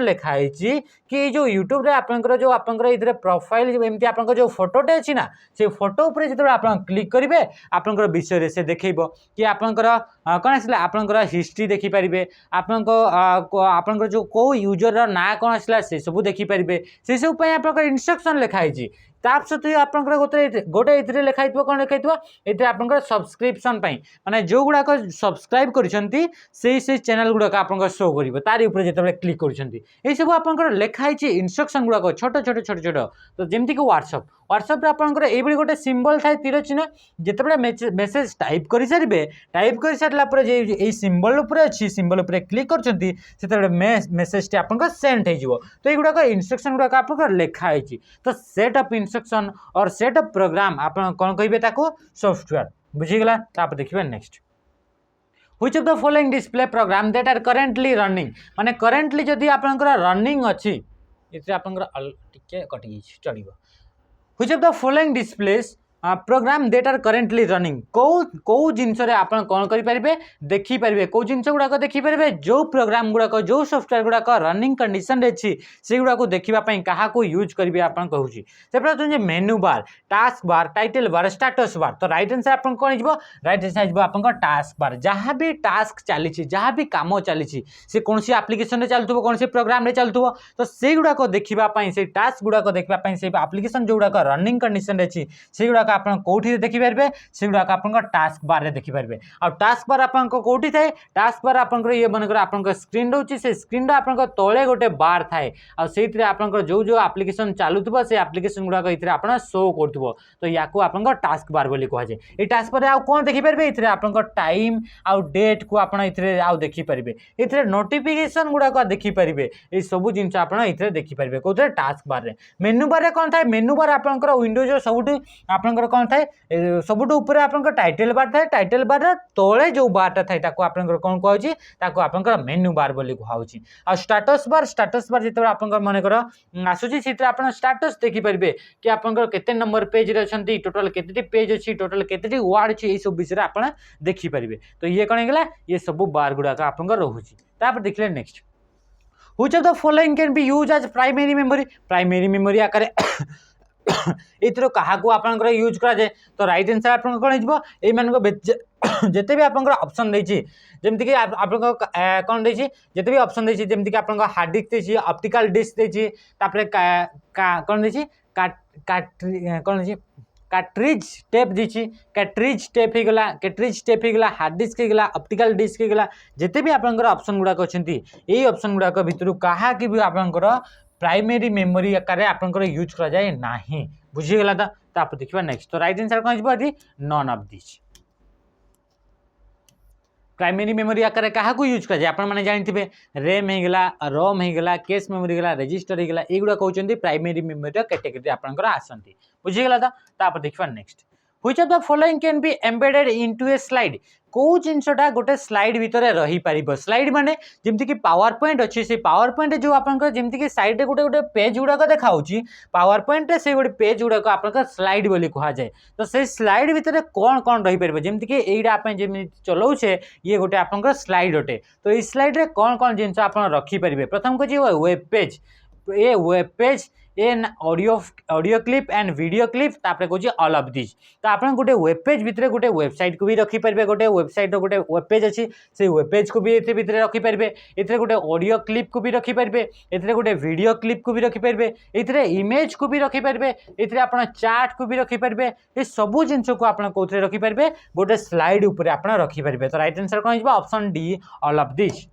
लिखाई कि जो यूट्यूब रे आपनकर जो आपनकर इधर प्रोफाइल एमती आपनकर जो फोटोटे अछि ना से फोटो ऊपर जेते आपन क्लिक करिवे आपनकर विषय रे से देखैबो कि आपनकर कौन आसला आपनकर हिस्ट्री देखि पारिबे आपनकर जो को यूजर रा ना कौन आसला से सब देखि पारिबे से सब पय आपनकर इंस्ट्रक्शन लिखाई ताप सहित आपनकर गोटे इतरे लिखाई कौन लिखाई ये आपनकर सब्सक्रिप्शन माने जो गुड़ाक सब्सक्राइब करिसेंती से चैनल गुड़ाक आपनकर शो करिवो तारी ऊपर जेतेबेले क्लिक करिसेंती ए सब आपनकर लिखाई इंस्ट्रक्शन गुड़ाक छोट तो जेमती कि व्हाट्सएप रे आपनकर ए बडी गोटे सिंबल थाए तीर चिन्ह जेतेबेले मेसेज टाइप करि सारला पर जे ए सिंबल ऊपर अछि सिंबल ऊपर क्लिक करछंती सेतेबेले मेसेज टी आपनकर सेंड हे जिवो तो ए गुड़ाक इंस्ट्रक्शन गुड़ाक आपनकर लिखाई तो सेट ऑफ इंस्ट्रक्शन और सेट ऑफ प्रोग्राम आपन कोन कहिबे ताको सॉफ्टवेयर बुझिगला ताप देखिबे next which of the following display program that are currently running माने करेंटली जदी आपनकर रनिंग अछि इते आपनकर टिके कटि चलिबो which of the following displays program that are currently running को जिनस आपन कौन करें देखी पारे कौ जिन गुड़ाक देखिपारे जो प्रोग्राम गुड़ाक जो सॉफ्टवेयर गुड़ाक रनिंग कंडीशन अच्छी से गुड़ाक देखापी क्या यूज करेंगे आपन कहूँ menu bar task bar title bar status bar तो राइट आंसर आप कौन हो राइट आंसर आप टास्क बार जहाँ भी टास्क चली जहाँ भी कम चली से कौन सी आप्लिकेशन चलुव कौन सी प्रोग्राम चलुव तो से गुड़ाक देखापी से टास्क गुड़ाक देखापी से आप्लिकेशन जो गुड़ाक रनिंग कंडीशन अच्छी से गुड़ाक आप कौटी देखिपारे से गुड़ाक आप टास्क बार देखिपारे आ टास्क बार आप कौटी थाए टास्क बार आप ये मनकर आप स्क्रीन रोचे से स्क्रीन आप तले गोटे बार थाए आते आप जो जो आप्लिकेशन चलुव से आप्लिकेशन गुड़ाक ये आप शो कर तो या आप टास्क बार बोली कहुए ये टास्क बार कौन देखिपारे ये आप टाइम आउ डेट को आप देखिपारे ये नोटिफिकेशन गुड़ाक देखिपारे ये सब जिन आप देखिपारे कौन टास्क बार मेनू बार कौन थाए मेनू बार आप विंडोज सब आप आपंकर कौन थाए सबुठ ऊपर आपंकर टाइटल बार थाए टाइटल बार तले जो बारटा थाए ताको आपंकर कौन कहउची ताको आपंकर मेन्यू बार बोली कहउची आ स्टेटस बार जेते आपंकर मन कर आसुची सेते आपण स्टेटस देखि परिबे कि आपंकर केते नंबर पेज रे अछंती टोटल केतेटी पेज अछि टोटल केतेटी वर्ड अछि ए सब विषय रे आपण देखि परिबे तो ये कोन गेला ये सब बार गुडा का आपंकर रहउची तापर देखले next which of the following can be use as primary memory आकार एथरो कहा को आपनकर यूज करा जाए तो राइट आंसर आपन कोन हिजबो ए मान को जेते भी आपनकर ऑप्शन दैछि जेमति कि आपन कोन दैछि जेते भी ऑप्शन दैछि जेमति कि आपन हार्ड डिस्क दैछि ऑप्टिकल डिस्क दैछि तापरे कोन दैछि कोन दैछि कार्ट्रिज टेप दीची कार्ट्रिज टेप ही गला कार्ट्रिज टेप ही गला हार्ड डिस्क ही गला ऑप्टिकल डिस्क ही गला जेते भी आपनकर ऑप्शन गुडा अछंती एई ऑप्शन गुडा को भितरु कहा कि भी आपनकर प्राइमरी मेमोरी आकार आपनकर यूज करा जाए नाही बुझी गला त तापर देखिबा नेक्स्ट तो राइट आंसर कोन हिजबो none of this primary memory आकार क्या यूज कर आपण मैंने जानी रैम हो गला रोम हो गला कैश मेमोरी गला रजिस्टर हो गला एगुड़ा कहते प्राइमरी मेमोरी कैटेगरी आपंकर आसती बुझीगला तो देखा next which of the following can B embedded into A slide कौ जिनसटा गोटे स्लाइड भितर रही पारिबो स्लाइड माने जेमति कि पावर पॉइंट अछि से पावर पॉइंट जो आपनकर जेमति कि साइड रे गोटे गोटे पेज गुडा को देखाउची पावर पॉइंट रे से गोटे पेज गुडा को आपनकर स्लाइड बोली कहा जाए तो से स्लाइड भितर कौन कौन रही पारिबो जेमति कि एइडा आपन जेमि चलाउछे ये गोटे आपनकर स्लाइड होटे तो ई स्लाइड रे कौन जिनस आपन रखी पारिबे प्रथम को जे web page a web page an audio clip and video clip तापर कहूँ ऑल ऑफ दिस तो आप गोटे वेब पेज भितर गोटे वेबसाइट को भी रखिपारे गोटे वेबसाइट गोटे वेब पेज अच्छी से वेब पेज को भी ये भितर रखिपारे ये गोटे ऑडियो क्लिप को भी रखिपारे ये गोटे वीडियो क्लिप को भी रखिपारे ये इमेज को भी रखिपारे ये आप चार्ट को भी रखिपारे ये सबू जिन को आप कौन रखिपारे गोटे स्लाइड उपर आप रखिपारे तो राइट आंसर कौन option D all of this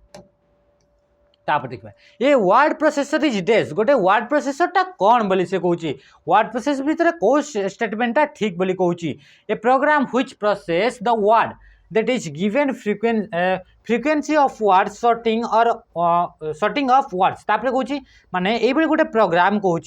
देखा ये वर्ड प्रोसेसर इज डेस गोटे वर्ड प्रोसेसर टा कौन बोली से कहूँ वर्ड प्रोसेसर भितर कौ स्टेटमेंट टा ठीक बोली कहूँ a program which process the word that is given frequency of word sorting or sorting of words तापरे कहूँ माने ये गोटे प्रोग्राम कहूँ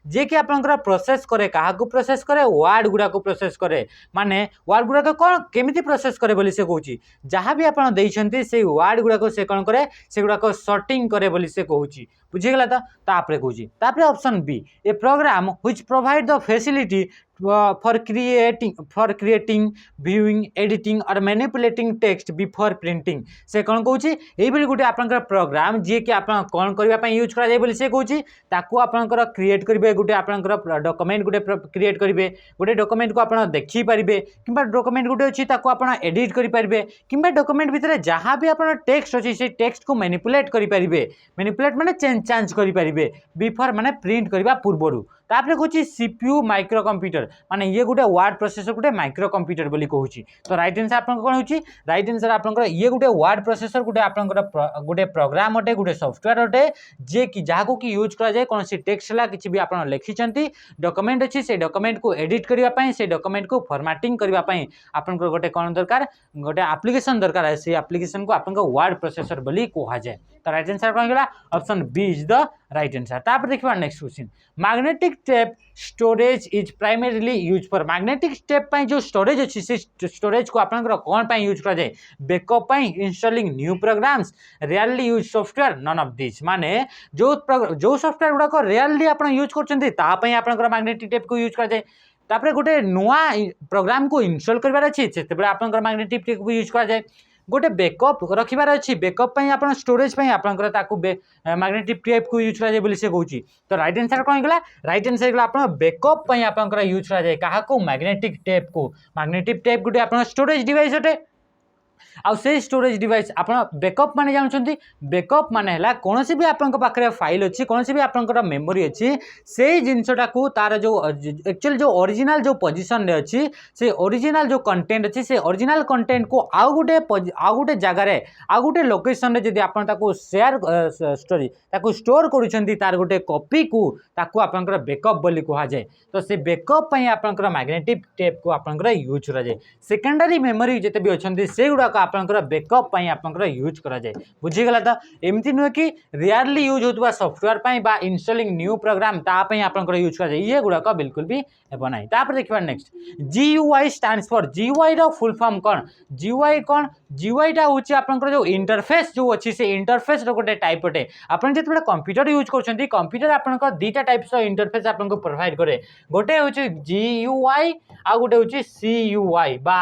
जे कि आपंकर प्रोसेस करे क्या प्रोसेस करे वर्ड गुड़ा को प्रोसेस करे माने वर्ड गुड़ा को कौन केमिति प्रोसेस करे बोली से कहूँ जहाँ भी आप देइछंती से वर्ड गुड़ा को से कौन करे से गुड़ा को सॉर्टिंग करे बोली से कहूँ बुझीगला तो तापरे कहूँ तापरे option B a program which provide the facility for creating viewing editing or manipulating text before printing से कौन कहूँ ये गोटे आपंकर प्रोग्राम जी कि आप कौन करने यूज करा जाए बोली से कहूँ ताकू आपंकर क्रिएट करेंगे गोटे आपंकर डॉक्यूमेंट गोटे क्रिएट करेंगे गोटे डॉक्यूमेंट को आप देखिपारे कि डॉक्यूमेंट गोटे अच्छी आप एडिट करेंगे कि डॉक्यूमेंट भितर जहाँ भी आप टेक्स्ट अच्छी से टेक्स्ट को मैनिपुलेट करेंगे मैनिपुलेट माने चेंज करेंगे बिफोर माने प्रिंट करने पूर्वर तापर कहूँ सीपीयू माइक्रो कंप्यूटर माने ये गोटे वर्ड प्रोसेसर गोटे माइक्रो कंप्यूटर बोली कहूँ तो राइट आंसर आप कौन हो राइट आंसर आप ये गोटे वर्ड प्रोसेसर गोटे आप गोटे प्रोग्राम अटे गोटे सॉफ्टवेयर अटे जे कि जहाँ कि यूज करा जाए कौन टेक्स्ट है किसी भी आप लिखिं डॉक्यूमेंट अच्छी से डॉक्यूमेंट को एडिट करने से डॉक्यूमेंट को फॉर्मेटिंग करने आपंकर गोटे कौन दरकार गोटे एप्लिकेशन दरकार है से एप्लिकेशन को आप वर्ड प्रोसेसर बोली कहा जाए तो राइट आंसर कौन गला option B is the right answer तापर देखिए next question magnetic tape storage is primarily use for magnetic tape जो स्टोरेज अच्छी से स्टोरेज को आपंकर कौन पाई यूज करा जाए बैकअप पाई installing new programs really use software none of this माने जो सॉफ्टवेयर गुड़ा को रियली आप यूज कर मैग्नेटिक टेप को यूज करा जाए तापर गोटे नुआ प्रोग्राम को इंस्टॉल करार अच्छी से आपंकर मैग्नेटिक टेप को यूज करा जाए गोटे बैकअप रखिबार अच्छी बैकअप आप स्टोरेज मैग्नेटिक टेप को यूज करा जाए से कहूँ तो राइट आंसर कौन गला राइट आंसर गला आप बैकअप आप यूज करा जाए क्या मैग्नेटिक टेप को मैग्नेटिक टेप गोटे आप स्टोरेज डिवाइस अटे आउ से स्टोरेज डिवाइस आप बैकअप माने जानते बैकअप माने है कौन भी आपंक पाखे फाइल अच्छी कौन भी आपंकर मेमोरी अच्छी से जिनसटा को तार जो एक्चुअल जो ओरिजिनल जो पोजीशन रे अच्छी से ओरिजिनल जो कंटेंट अच्छी से ओरिजिनल कंटेंट को आउ गोटे जगार आउ गोटे लोकेशन रे जदि आपन ताको शेयर स्टोरी ताको स्टोर करूछंती तार गोटे कॉपी को ताको आपंकर बैकअप बोली कहा जाए तो से बैकअप पई आपंकर मैग्नेटिक टेप को आपंकर यूज करा जाए सेकेंडरी मेमोरी जते भी अच्छी से गुड़ा सेगुड़ाक आपंकर बेकअप आपंकर यूज करा जाए बुझीगला तो एमती नुहे कि रेयरली यूज होता सॉफ्टवेयर बा इंस्टॉलिंग न्यू प्रोग्राम तापाई आपंकर यूज करा जाए ये गुड़ाक बिल्कुल भी हेबो नाही। तापर देखिबा next GUI stands for GUI रो फुल फॉर्म कौन GUI कौन GUI टा होची आपनकर जो इंटरफेस जो अछि से इंटरफेस रो गोटे टाइप अटे आपन जेतबे कंप्यूटर यूज करछंती कंप्यूटर आपनकर दीटा टाइप्स रो इंटरफेस आपनको प्रोवाइड करे गोटे होची GUI आ गोटे होची CUI बा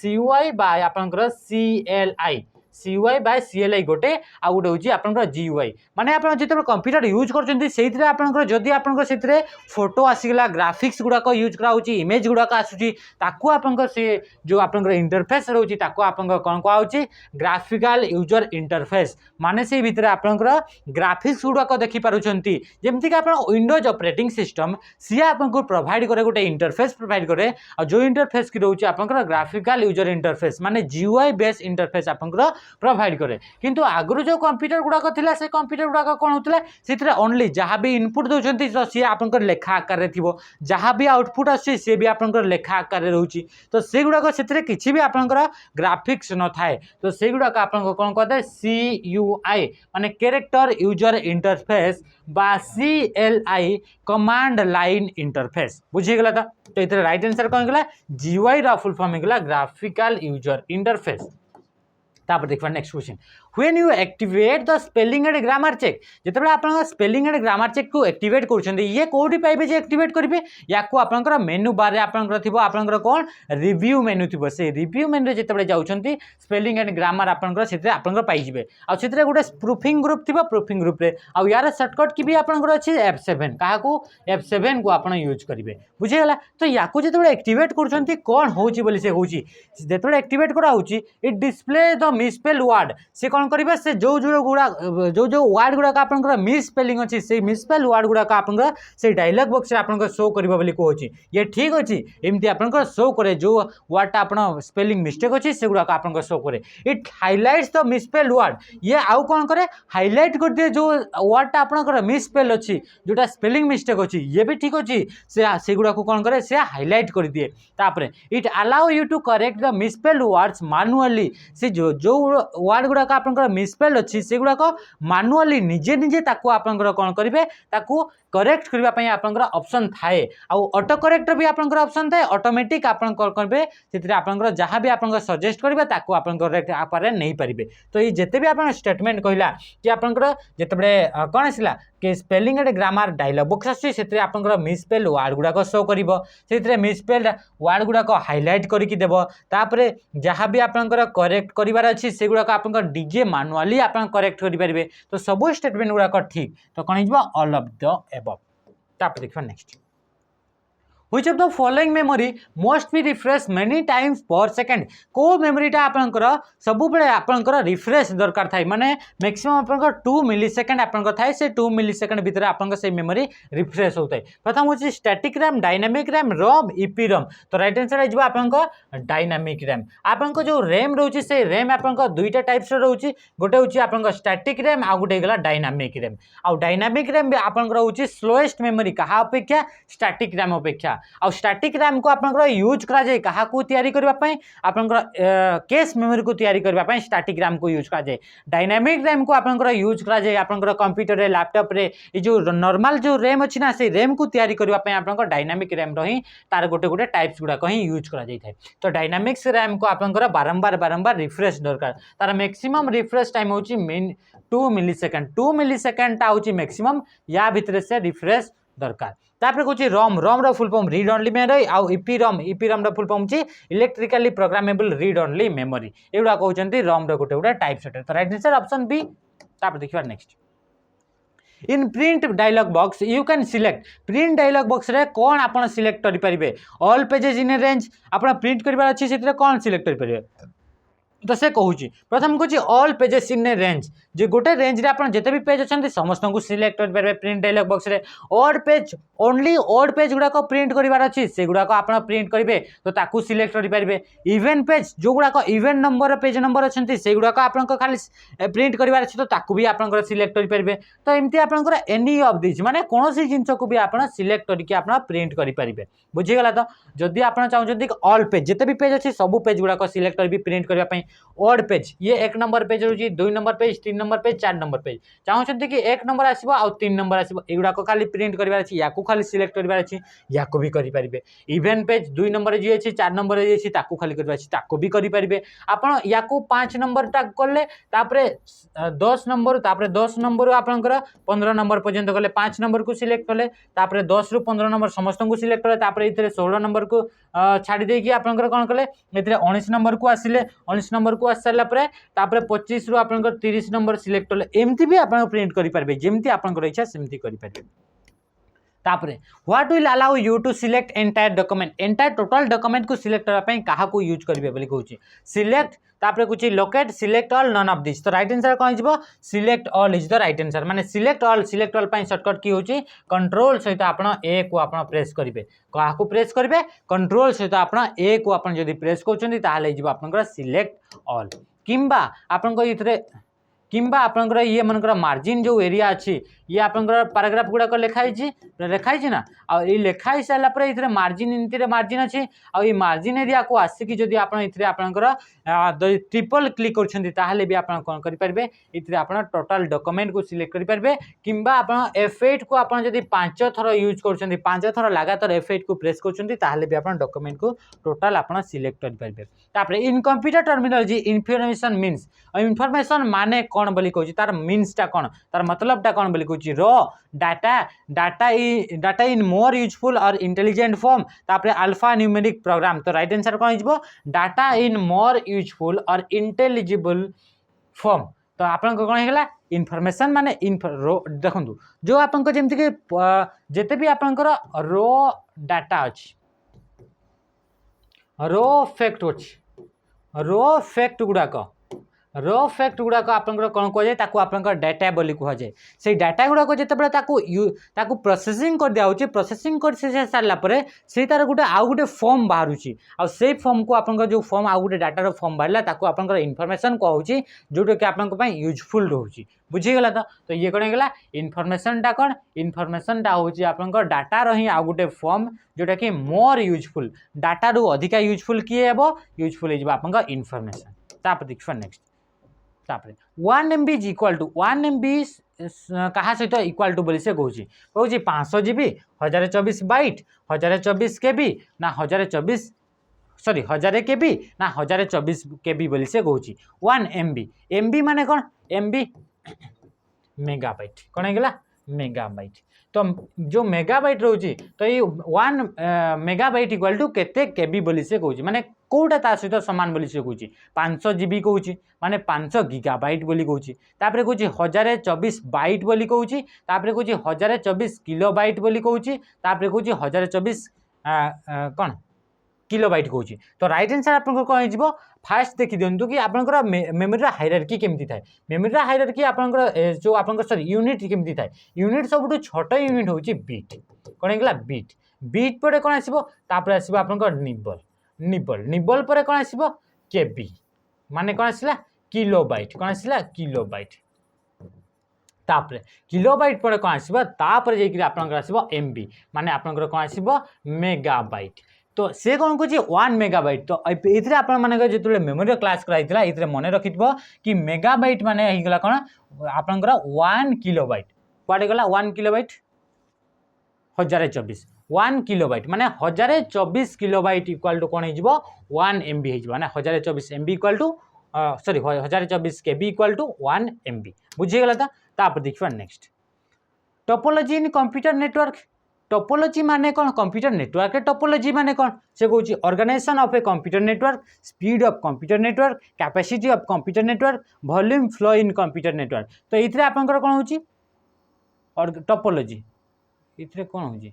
CUI बा आपनकर CUI बाय CLI गोटे आ गोटे होची आपनकर GUI माने आपन जेतबे कंप्यूटर यूज करछंती सेइतरे आपनकर जदी आपनकर सेतरे फोटो आसीगला ग्राफिक्स गुडा को यूज करा होची इमेज गुडा का आसुची ताकू आपनकर से जो आपनकर इंटरफेस रहउची ताकू आपनकर कोन को आउची ग्राफिकल यूजर इंटरफेस माने से भितरे आपनकर ग्राफिक्स गुडा को देखि पारुछंती जेमति कि आपन विंडोज ऑपरेटिंग सिस्टम सी आपनको प्रोवाइड करे गोटे इंटरफेस प्रोवाइड करे आ जो इंटरफेस की रहउची आपनकर ग्राफिकल यूजर इंटरफेस माने GUI बेस इंटरफेस आपनकर प्रोवाइड करे किंतु आगु जो कंप्यूटर गुड़ाक थिला से कंप्यूटर गुड़ाक कौन होता है ओनली जहाँ भी इनपुट दौरान तो सी आपंकर लेखा आकार थी जहाँ भी आउटपुट आसी सी भी आपंकर लेखा आकार रोचे तो से गुड़ाक से किसी भी आपंकर ग्राफिक्स न थाए तो से गुड़ाक आप कौन कहते CUI माने कैरेक्टर यूजर इंटरफेस बा CLI कमांड लाइन इंटरफेस बुझीगला तो ये राइट आंसर कौन गला GUI रा फुल फॉर्म गला ग्राफिकल यूजर इंटरफेस। तापर देखा next question when you activate the spelling and grammar check जितेबाला आप स्पेलिंग एंड ग्रामर चेक को एक्टिवेट कर ये कौटी पाइबे जे एक्टिवेट करेंगे या आपंकर मेनू बार रे आपंकर कौन रिव्यू मेनू थी से रिव्यू मेनू जिते जाऊँगी स्पेलिंग एंड ग्रामर आपंकर पाइबे आउ गोटे प्रूफिंग ग्रुप थी प्रूफिंग ग्रुप रे आउ यार सर्टकट की भी आपंकर अच्छी F7 क्या F7 को आप यूज करेंगे बुझीगला तो या जो एक्टिवेट कर कौन होची से होची जो एक्टिवेट कराऊँगी it display the misspell word से कौन करेंगे से जो गुड़ा जो वर्ड गुड़ाक आप मिसस्पेलिंग अच्छी से मिसस्पेल वर्ड गुड़ाक आप से डायलॉग बॉक्स आप शो करेंगे कहूँ ये ठीक अच्छे एमती आप शो करे जो वर्डटा आप स्पेलिंग मिस्टेक अच्छी से गुड़ाक आप शो करे it highlights the misspell word ये आउ कौन करे हाइलाइट कर दिए जो वर्डटा आप मिसस्पेल अच्छी जोटा स्पेलिंग मिस्टेक अच्छी ये भी ठीक अच्छी से गुड़ाक कौन करे से हाइलाइट कर दिए तापर it allow you to correct the misspell words manually से जो वर्ड गुड़ाक आप मिसस्पेल अच्छी से गुड़ाक मैनुअली निजे निजे ताकू आपंकर कौन करेंगे ताकू करेक्ट करने आपंकर ऑप्शन थाए आउ ऑटो करेक्ट भी आपंकर ऑप्शन थाए ऑटोमेटिक आप करेंगे से आपंकर जहाँ भी आप सजेस्ट करेंगे ताकू आप करेक्ट आप नहीं पारे तो ये जिते भी आप स्टेटमेंट कहला कि आपंकर जिते कौन आसला कि spelling and grammar dialog box आसी से आपंकर मिसस्पेल वर्ड गुड़ाक शो कर मिसस्पेल वर्ड गुड़ाक हाइलाइट करके देव तापर जहाँ भी आपंकर करेक्ट करार अच्छी से गुड़ाक आप डीजे मैनुअली आप करेक्ट करेंगे तो सब स्टेटमेंट गुड़ाक ठीक तो कौन हो ऑल ऑफ द एबव। तापर देखा next Which of the following memory must be refreshed many times per second को मेमोरीटा आपंकर सब बेले आपंकर रिफ्रेश दरकार थाई माने मैक्सिमम आपंकर 2 मिलीसेकेंड आपंकर थाई से 2 मिलीसेकेंड भीतर आपंकर से मेमोरी रिफ्रेश होता है। प्रथम होची static RAM dynamic RAM ROM EPROM तो राइट आंसर आइबो आपंकर डायनामिक रैम आपंकर जो रैम रहउची से रैम आपंकर दुईटा टाइप्स रहउची गोटे होची आपंकर स्टैटिक रैम आ गोटे गला डायनामिक रैम आ डायनामिक रैम भी आपंकर होची स्लोएस्ट मेमोरी कहा अपेक्षा स्टैटिक रैम अपेक्षा आ स्टैटिक रैम को आपंकर यूज करा जाए कहा को तैयारी करबा पई आपंकर केस मेमोरी को तैयारी करबा पई स्टैटिक रैम को यूज करा जाए डायनामिक रैम को आपंकर यूज करा जाए आपंकर कंप्यूटर रे लैपटॉप रे ये जो नॉर्मल जो रैम अछि ना से रैम को तैयारी करबा पई आपंकर डायनामिक रैम रही तार गोटे गोटे टाइप्स गुडा कहीं यूज करा जाय थाए तो डायनामिक्स रैम को आपंकर बारंबार रिफ्रेश दरकार तार मैक्सिमम रिफ्रेश टाइम होची 2 मिलीसेकेंड 2 मिलीसेकेंड टा होची मैक्सिमम या भीतर से रिफ्रेश दरकार तापर कहूँ रोम रोम रो full form read only memory आउ ईपीरोम रो फुल फॉर्म ची electrically programmable read only memory एगुड़ा कहते रोम रो गोटे गोटे टाइप्स तो राइट आंसर ऑप्शन बी। तापर देखिबा next in print dialog box you can select print dialog box रे कौन आपन सिलेक्ट करि परिबे all pages in a range आपन प्रिंट करिबार अछि सेतरे कौन सिलेक्ट करि परिबे तो से कहूँ प्रथम कहूँ all pages in a range जो गोटे रेंज रे आपन जिते भी पेज अच्छा समस्त को सिलेक्ट कर पारे प्रिंट डायलॉग बॉक्स रे odd page only odd page गुड़ाक प्रिंट करार अच्छी से गुड़ाक आप प्रिंट करेंगे तो ताकू सिलेक्ट करेंगे इवेन पेज जो गुड़ाक इवेन नंबर पेज नंबर अच्छे से गुड़ाक आप खाली प्रिंट करार अच्छे तो ताकू भी आप सिलेक्ट करेंगे तो एमती आपंकर एनी ऑफ दिस माने कौन सी जिनस को भी आप सिलेक्ट करके आप प्रिंट करेंगे बुझीगला तो जदि आप चाहते ऑल पेज जिते भी पेज अच्छी सब पेज गुड़ाक सिलेक्ट करेंगे प्रिंट करने ऑड पेज ये 1 नंबर पेज रोची 2 number page 3 number page 4 number page चाहते कि 1 नंबर आसो आ 3 नंबर आसो एगुड़ाक खाली प्रिंट करार अच्छी या खाली सिलेक्ट करार अच्छी या भी करेंगे इवेन पेज 2 नंबर जी अच्छी 4 नंबर जी अच्छी खाली कर भी करेंगे आपड़ या 5 नंबर टाग कले 10 नंबर 10 नंबर आपंकर 15 नंबर पर्यंत गले 5 नंबर को सिलेक्ट कले 10 रु 15 नंबर समस्त को सिलेक्ट कले 16 नंबर को छाड़ी देकी आपंकर कौन कले 19 नंबर को आसिले 19 नंबर को आस सारा 25 रु आपंकर 30 नंबर सिलेक्ट कले एमती भी आप प्रिंट करेंगे जमती आपंकर इच्छा सेमती करेंगे तापरे what will allow you to select entire total document को सिलेक्ट करने क्या यूज करेंगे बोली कहूँ सिलेक्ट तापरे कुछ locate select all none of this तो राइट आंसर कौन हो select all is the right answer माने सिलेक्ट ऑल शॉर्टकट की होची कंट्रोल सहित आपण ए को आपण प्रेस करेंगे क्या प्रेस करेंगे कंट्रोल सहित आपण ए को आपण जदि प्रेस करछंती ताहाले जिवो आपनकर सिलेक्ट ऑल किंबा आपनकर इथरे किंबा आपनकर ये मनकर मार्जिन जो एरिया अच्छी ये आपनकर पैराग्राफ गुड़ाक लिखाई ना आ लिखाई सारापर ये मार्जिन इनती मार्जिन अच्छी आ मार्जिन एरिया को आसिकी जदि आपनकर ट्रिपल क्लिक कर भी आप कौन करेंगे ये आप टोटाल डॉक्यूमेंट को सिलेक्ट करेंगे किंबा आप F8 को आप जदि 5 थर यूज कर 5 थर लगातार F8 को प्रेस कर भी आप डॉक्यूमेंट को टोटाल आप सिलेक्ट करेंगे इन computer terminology information means information माने कौन बोली कहूँ तार मीन्सटा कौन तार मतलबटा कौन बोली कहूँ रो डाटा इन मोर यूजफुल और इंटेलिजेंट फॉर्म तापर अल्फा न्यूमेरिक प्रोग्राम तो राइट आंसर कौन हो डाटा इन मोर यूजफुल और इंटेलिजिबल फॉर्म तो आप कौन है इनफॉरमेशन माने देखो जो आप जमीक जिते भी आपंकर रो डाटा अच्छी रो फैक्ट अच्छी रो फैक्ट गुड़ाक आपंकर कौन कहुए आपंकर डाटा बोली कहुए से डाटा गुड़ाक जिते प्रोसेसिंग कर दिया प्रोसेसिंग कर सारापर से तार गोटे आउ गोटे फॉर्म बाहर से फॉर्म को आप जो फॉर्म आउ गोटे डाटार फॉर्म बाहर आपंकर इनफॉरमेशन कहूँ जोटा कि आप यूजफुल रोचे बुझीगला तो ये कौन है इनफॉरमेशनटा कौन इनफॉरमेशनटा हूँ आपंकर डाटार ही आउ गोटे फॉर्म जोटा कि मोर यूजफुल डाटारू अधिका यूजफुल किए हे यूजफुल हो आपंकर इनफॉरमेशन तापर देखिए नेक्स्ट तापर 1 MB is equal to 1 MB क्या सहित इक्वाल टू बोली से कहूँ 500 GB 1024 बाइट 1024 KB ना 1024 सॉरी 1000 KB ना 1024 KB बोली से कहूँ 1 MB माने कौन MB मेगाबाइट कौन है मेगाबाइट तो जो मेगाबाइट रोची तो ये 1 मेगाबाइट इक्वाल टू केते केबी बोली से कहूँ माने कौटा ता सहित सामान बोली से कहूँ 500 GB कहूँ माने 500 गीगाबाइट बोली कहूँ तापर कहूँ 1024 बाइट बोली कहूँ तापर कहूँ 1024 किलोबाइट बोली कहूँ तापर कहूँ 1024 कौन किलोबाइट कहूँ तो राइट आंसर आपको कौन हो फास्ट देखी दिंतु कि आपंकर मेमोरी हायरार्की केमती थाए मेमोरी हायरार्की आपंकर जो आपंकर सॉरी यूनिट केमती थाए यूनिट सबुठ छोट यूनिट हूँ बीट कौन है बीट बीट पर कौन आसो आसो आपंकर निबल निबल निबल पर कौन आसो केबी माने कौन आसला किलोबाइट कौन आसला किलोबाइट तापर किलोबाइट पर कौन आसो तापर जाकर आपंकर आसो MB माने आपंकर कौन आसो मेगाबाइट तो से कौन कहे 1 मेगाबाइट तो ये आपने जो मेमोरी क्लास कराइला ये मन रखि कि मेगाबाइट माने होगा कौन आपंकर 1 किलोबाइट कौटे गला 1 किलोबाइट 1024 1 किलोबाइट माने 1024 किलोबाइट इक्वाल टू कौन हो 1 MB हो 1024 MB equal to sorry 1024 KB equal to 1 MB बुझीगला तापर देखिए next topology in computer network topology माने कौन कंप्यूटर नेटवर्क टोपोलॉजी माने कौन से कहूँ organisation of a computer network speed of computer network capacity of computer network volume flow in computer network तो ये आपंकर कौन हो टोपोलॉजी ये कौन हो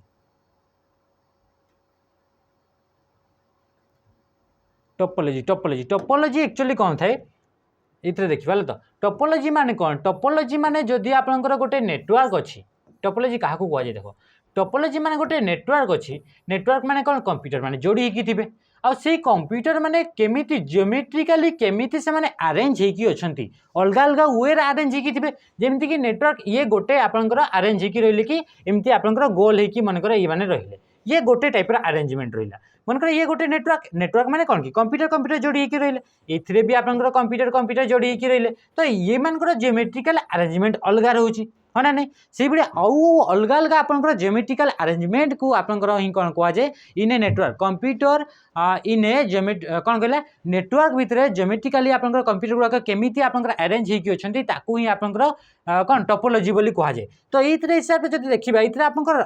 टोपोलॉजी टोपोलॉजी टोपोलॉजी एक्चुअली कौन थाए ये देखिए तो टोपोलॉजी माने कौन टोपोलॉजी माने जदि आपंकर गोटे नेटवर्क अच्छी टोपोलॉजी क्या कहुए देख टोपोलॉजी माने गोटे नेटवर्क अच्छी नेटवर्क माने कौन कंप्यूटर माने जोड़ी होती थे आउ से कंप्यूटर माने केमिति जियोमेट्रिकली केमिति से माने अरेंज होकी अछंती अलग अलग वे अरेंज होकी थे जेमती कि नेटवर्क ये गोटे आपंकर अरेंज होकी रहिले कि एमती आपंकर गोल होकी मनकर ये माने रहिले ये गोटे टाइप अरेंजमेंट रहा मनकर ये गोटे नेटवर्क नेटवर्क माने कौन कि कंप्यूटर कंप्यूटर जोड़ी होकर रही ए भी आपंकर कंप्यूटर कंप्यूटर जोड़ी होकर रही तो ये मानकर जियोमेट्रिकल अरेंजमेंट अलग रोचे हाँ ना नहीं से भाई आउ अलग अलग आपंकर जियोमेट्रिकल अरेंजमेंट को आपंकर ही कौन कहुए इन ए नेटवर्क कंप्यूटर इन ए कौन कहला नेटवर्क भितर जियोमेट्रिकली आपंकर कंप्यूटर गुड़ाक केमी आपंकर अरेंज होगी अच्छा ही आपंकर कौन टोपोलॉजी बोली कहुए तो ये हिसाब से देखा ये आपंकर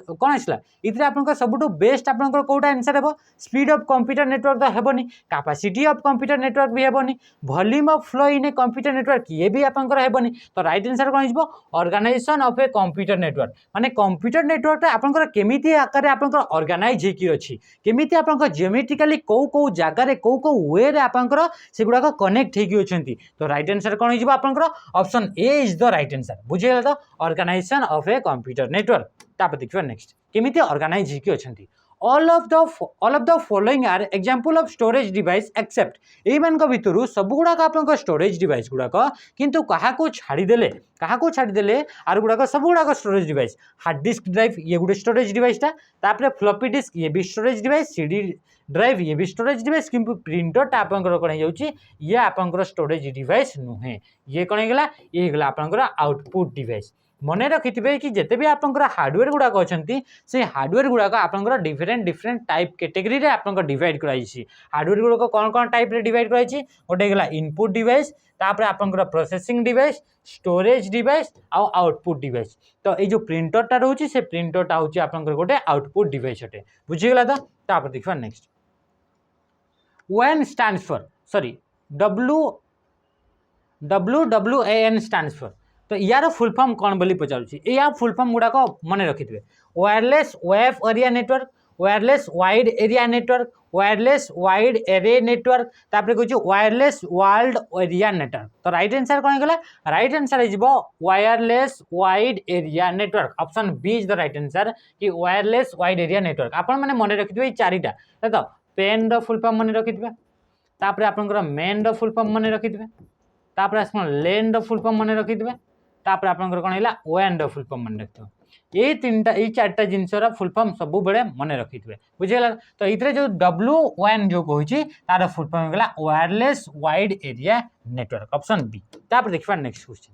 कौन आसला ये आपंकर सबुठ बेस्ट आपंकर कौटा आंसर हे स्पीड ऑफ कंप्यूटर नेटवर्क तो हेबनी कैपेसिटी ऑफ कंप्यूटर नेटवर्क भी हेबनी volume of flow in a computer network ये भी आपंकर हेबनी तो राइट आंसर कौन हो organisation of a computer network माने कंप्यूटर नेटवर्क आपंकर केमिति आकार आपंकर ऑर्गेनाइज होकी अछि केमिति आपंकर जियोमेट्रिकली को जगार को वे रे आपंकर सेगुडा कनेक्ट होकी अछंती तो राइट आंसर कौन हो आपंकर option A is the right answer बुझिए तो organisation of a computer network तापर देखिबा नेक्स्ट केमिति ऑर्गेनाइज होकी अछंती all of the following are example of storage device except एई मान को भितरु सब गुडा आपन स्टोरेज डिवाइस गुडा किंतु कहा को छाड़ी देले आर गुडा सब गुडा storage device hard disk drive ये गुडे स्टोरेज डिवाइसटा तापर फ्लॉपी डिस्क ये भी स्टोरेज डिवाइस सीडी ड्राइव ये भी स्टोरेज डिवाइस किंतु प्रिंटरटा आपनकर कोन जाउची ये आपनकर स्टोरेज डिवाइस नुहे ये कोन गेला ये गेला आपनकर आउटपुट डिवाइस मन रखिथे कि जिते भी आपंकर हार्डवेयर गुड़ाक अच्छा से हार्डवेयर गुड़ाक आपंकर डिफरेंट टाइप कैटेगरी रे आपंकर डिवाइड कराई हार्डवेयर गुड़ाक कौन कौन टाइप रे डिवाइड कराई गोटे गला इनपुट डिवाइस तापर आपंकर processing device storage device output device तो ये जो प्रिंटरटा रोचे से प्रिंटरटा हूँ आपंकर गोटे आउटपुट डिवाइस अटे बुझीगला तो तापर देखा next WAN stands for sorry WWAN stands for तो यार फुल फॉर्म कौन बोली पचारूँ या फुल फॉर्म गुड़ाक मन रखिथे wireless web area network wireless wide area network wireless wide area network तापर कहूँ वायरलेस वर्ल्ड एरिया नेटवर्क तो राइट आंसर कौन गला राइट आंसर हो wireless wide area network option B is the right answer कि वायरलेस वाइड एरिया नेटवर्क आपण मैंने मन रखिथे चारिटा तो पेन रो फुल फॉर्म मन रखिथे तापर आपनकर मेन रो फुल फॉर्म मन रखिथे तापर आसमान लेन रो फुल फॉर्म मन रखिथे तापर आपनकर कौन है WAN रो फुल फॉर्म मन रखिथे ये तीनटा ये चार्टा जिनसर फुल फॉर्म सब बेले मन रखिथे बुझेगा तो ये जो WAN जो कहूँ तार फुल फॉर्म होगा wireless wide area network option B तापर देखा next question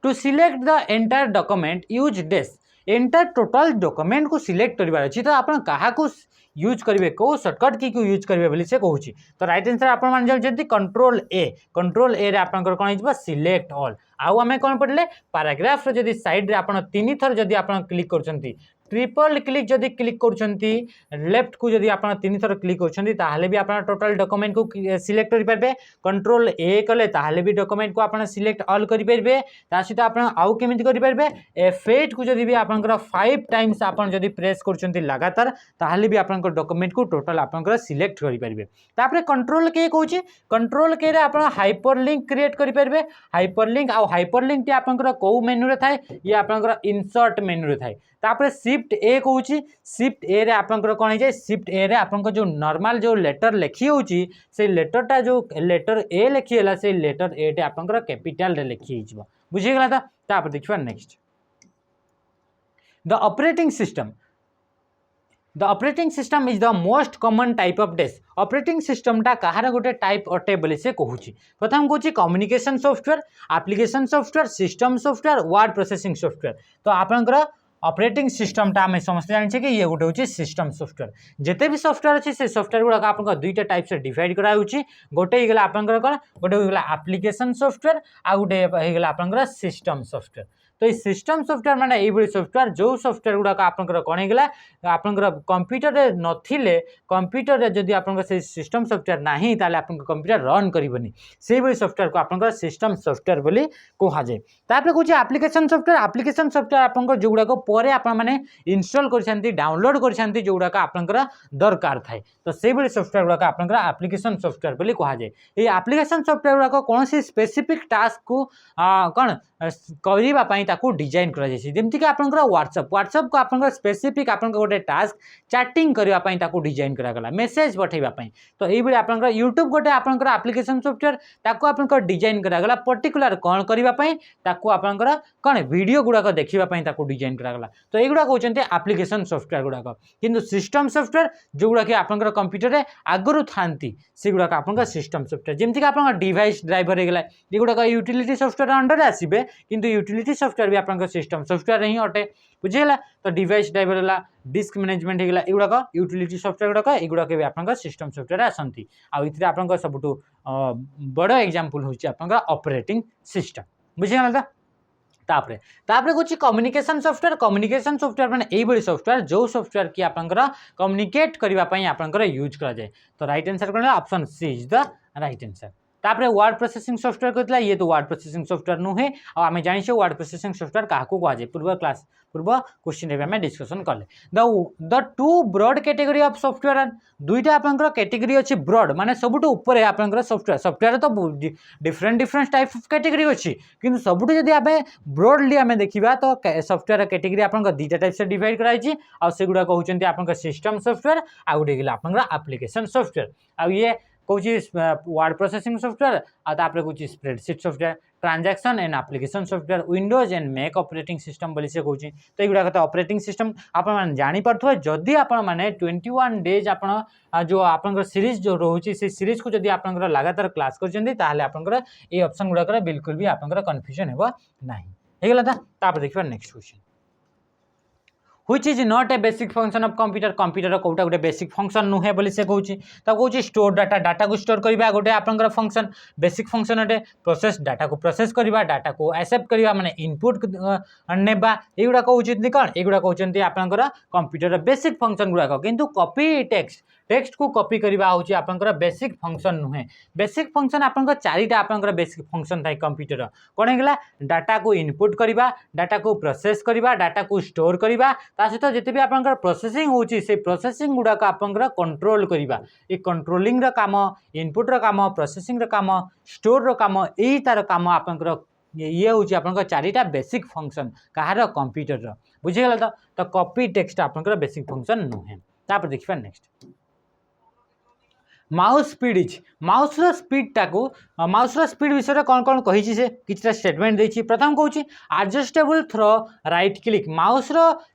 to select the entire document use डेस एंटायर टोटल डॉक्यूमेंट को सिलेक्ट करबार अछि तो आपण कहा को यूज करेंगे कौ सर्टकट की यूज करेंगे बोली से कहूँ तो राइट आंसर आप जानते कंट्रोल ए रे आपनकर कौन हो सिलेक्ट ऑल आउ आम कौन पढ़ले पैराग्राफ जदि साइड रे आपण तीन थर जदि आपण क्लिक करछंती ट्रिपल क्लिक जदि क्लिक करछंती लेफ्ट को जदि आपण तीन थर क्लिक करछंती ताहले भी आपण टोटल डॉक्यूमेंट को सिलेक्ट करि परबे कंट्रोल ए कले ताहले भी डॉक्यूमेंट को आपण सिलेक्ट ऑल करि परबे ता सहित आपण आउ केमिति करि परबे F8 को जदि भी आपनकर 5 टाइम्स आपण जदि प्रेस करछंती लगातार ताहले भी आपनकर डॉक्यूमेंट को टोटल आपनकर सिलेक्ट करि परबे तापर कंट्रोल के कहूची कंट्रोल के रे आपण हाइपरलिंक क्रिएट करि परबे हाइपरलिंक आ हाइपरलिंक टी आपनकर को मेनू रे थाए ये आपनकर इंसर्ट मेनू रे थाए तापर शिफ्ट ए कहूँ शिफ्ट ए रे आपनकर कौन है शिफ्ट ए रे आपनकर जो नॉर्मल जो लेटर लिखी होची से लेटरटा जो लेटर ए लिखीला से लेटर ए टे आपनकर कैपिटल रे लिखी हिजबो बुझीगला तो तापर देखिबा next the operating system is the most common type of desk operating system टा कहार गोटे टाइप अटे बोली से कहूँ प्रथम कहूँ communication software application software system software word processing software तो आपनकर ऑपरेटिंग सिस्टम टा आम समस्त जाने कि ये गोटे हूँ सिस्टम सॉफ्टवेयर जिते भी सॉफ्टवेयर अच्छे से सॉफ्टवेयर गुड़ाक आप दुईटा टाइप से डिवाइड कराऊँगी गोटे होगा आपंकर कौन गोटे होगा एप्लिकेशन सॉफ्टवेयर आ गोटे होगा आपंकर सिस्टम सॉफ्टवेयर तो ये सिस्टम सॉफ्टवेयर माने ये सॉफ्टवेयर जो सॉफ्टवेयर गुड़ाक आपंकर कौन होगा आपंकर कंप्यूटर नथिले कंप्यूटर रे जदि आपंकर से सिस्टम सॉफ्टवेयर नाही ताले आपंकर कंप्यूटर रन करिवनी से बड़ी सॉफ्टवेयर को आपंकर सिस्टम सॉफ्टवेयर बोली कहा जाए तापर कहूँ एप्लिकेशन सॉफ्टवेयर आपंकर जो गुड़ाक परे आपण माने इंस्टॉल करछंती डाउनलोड करछंती जो गुड़ाक आपंकर दरकार थाए तो से बड़ी सॉफ्टवेयर गुड़ाक आपंकर एप्लिकेशन सॉफ्टवेयर बोली कहा जाए ये एप्लिकेशन सॉफ्टवेयर गुड़ाक कौन सी स्पेसिफिक टास्क को कौन करबा पई ताकू डिजाइन करा जायछि जेमति कि आपनकर व्हाट्सएप को आपनकर स्पेसिफिक आपनकर गोटे टास्क चैटिंग करबा पई ताकू डिजाइन करा गला मेसेज पठेबा पई तो एई बेले आपनकर यूट्यूब गोटे आपनकर एप्लीकेशन सॉफ्टवेयर ताकू आपनकर डिजाइन करा गला पर्टिकुलर कोन करबा पई ताकू आपनकर कोन वीडियो गुडा को देखिबा पई ताकू डिजाइन करा गला तो एगुडा कहउचंते एप्लीकेशन सॉफ्टवेयर गुडा को किंतु सिस्टम सॉफ्टवेयर जोगुडा कि आपनकर कंप्यूटर रे आगरु थांती सेगुडा का आपनकर सिस्टम सॉफ्टवेयर जेमति कि आपनकर डिवाइस ड्राइवर हे गेला एगुडा का यूटिलिटी सॉफ्टवेयर अंडर आसीबे किंतु यूटिलिटी सॉफ्टवेयर भी आपनकर सिस्टम सॉफ्टवेयर ही अटे बुझेला तो डिवाइस ड्राइवर हला डिस्क मैनेजमेंट हेगला एगुडा का यूटिलिटी सॉफ्टवेयर गुडा का एगुडा के भी आपनकर सिस्टम सॉफ्टवेयर आसंती आ इथिरे आपनकर सबटू बड़ एग्जांपल होची आपनकर ऑपरेटिंग सिस्टम बुझेला तापरे तापरे कुछ कम्युनिकेशन सॉफ्टवेयर माने एई बडी सॉफ्टवेयर जो सॉफ्टवेयर की आपनकर कम्युनिकेट करबा पई आपनकर यूज करा जाय तो राइट आंसर कोन option C is the right answer तापरे वर्ड प्रोसेसिंग सॉफ्टवेयर कहतला ये तो वर्ड प्रोसेसिंग सॉफ्टवेयर नुहे आ हमें जानि छे वर्ड प्रोसेसिंग सॉफ्टवेयर काहाकू कहा जाय पूर्व क्वेश्चन रे हमें डिस्कशन करले the two broad category of software दुईटा आपनकर कैटेगरी अछि ब्रॉड माने सबुटो ऊपर आपनकर सॉफ्टवेयर तो डिफरेंट टाइप ऑफ कैटेगरी अछि किंतु सबुटो जदी आबे ब्रॉडली हमें देखिबा तो सॉफ्टवेयर कैटेगरी आपनकर दीटा टाइप से डिवाइड कराइ छि आ सेगुडा कहउचंती आपनकर सिस्टम सॉफ्टवेयर आ गुडे गेला आपनकर एप्लीकेशन सॉफ्टवेयर आ ये कौची वर्ड प्रोसेसिंग सॉफ्टवेयर आतापरे कौची spreadsheet software transaction and application software Windows and Mac operating system बोली से कौची तो एगुडा कते ऑपरेटिंग सिस्टम आपण माने जानि परथो जदी आपण माने 21 डेज आपण जो आपनकर सीरीज जो रहउची से सीरीज को जदी आपनकर लगातार क्लास करचंदी ताहले आपनकर ए ऑप्शन गुडा करे बिल्कुल भी आपनकर कंफ्यूजन हेबो नाही हेगला तापर देखिबा next question which is not a basic function of computer कोटा गोटे बेसिक फंक्शन नुहे बोली से कहउची त कहउची स्टोर डाटा को स्टोर करबा गोटे आपनकर फंक्शन बेसिक फंक्शन अटे प्रोसेस डाटा को प्रोसेस करबा डाटा को एक्सेप्ट करबा माने इनपुट नेबा एगुडा कहउची कोन एगुडा कहउचंती आपनकर कंप्यूटर बेसिक फंक्शन गुडा किंतु कॉपी टेक्स्ट को कॉपी करबा होची आपनकर बेसिक फंक्शन नुहे बेसिक फंक्शन आपनकर चारिटा आपनकर बेसिक फंक्शन थाई कंप्यूटर कोन हेगला डाटा को इनपुट करबा डाटा को प्रोसेस करबा डाटा को स्टोर करबा ता सहित जते भी आपनकर प्रोसेसिंग होची से प्रोसेसिंग गुडा का आपनकर कंट्रोल करबा ए कंट्रोलिंग रो काम इनपुट रो काम प्रोसेसिंग रो काम स्टोर रो काम एई तार काम आपनकर ये होची आपनकर चारिटा बेसिक फंक्शन कहार कंप्यूटर रो बुझि गेला तो कॉपी टेक्स्ट आपनकर बेसिक फंक्शन नुहे तापर देखिबा नेक्स्ट माउस स्पीड विषय कौन कौन कही से किछटा स्टेटमेंट देछि प्रथम कहूँ adjustable through right click mouse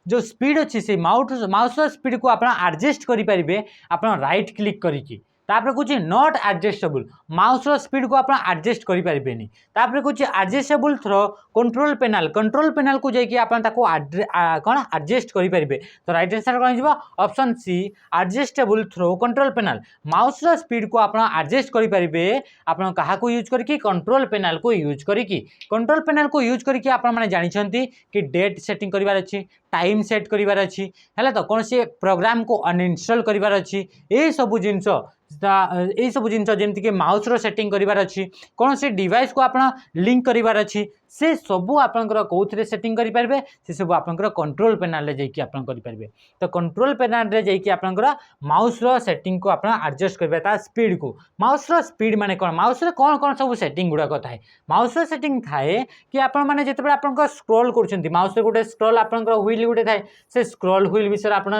जो स्पीड अच्छी से माउस स्पीड को आप एडजस्ट करेंगे आप राइट क्लिक करी तापर कुछ नॉट एडजस्टेबल माउस स्पीड को आप एडजस्ट करें तापर कुछ एडजस्टेबल थ्रो कंट्रोल पेनाल को जाकि आप कौन एडजस्ट करेंगे तो राइट आंसर कौन हो option C adjustable through control panel mouse speed को आप एडजस्ट करेंगे आप यूज करके कंट्रोल पेनाल को यूज करके कंट्रोल पेनाल को यूज करके आप जानते कि डेट सेटिंग करार अच्छी टाइम सेट करार अच्छी है तो कौन से प्रोग्राम को अनइंस्टॉल करार अच्छी ये सब जिनस यही सब जिन जमीक माउस सेटिंग करार अच्छी कौन से डिवाइस को आप लिंक करार अच्छी से सबू आपंकर कौन सेटिंग करेंगे से सब आपंकर कंट्रोल पेनाल जाकि करेंगे तो कंट्रोल पेनाल जाकि आपंकर माउस सेटिंग को आप एडजस्ट करेंगे स्पीड को माउस स्पीड माने कौन माउस कौन कौन सब सेटिंग गुड़ाक थाए माउस सेटिंग थाए कि आपने जिते आप स्क्रॉल कर माउस गोटे स्क्रॉल आपंकर व्हील गोटे थाए से स्क्रॉल व्हील विषय आप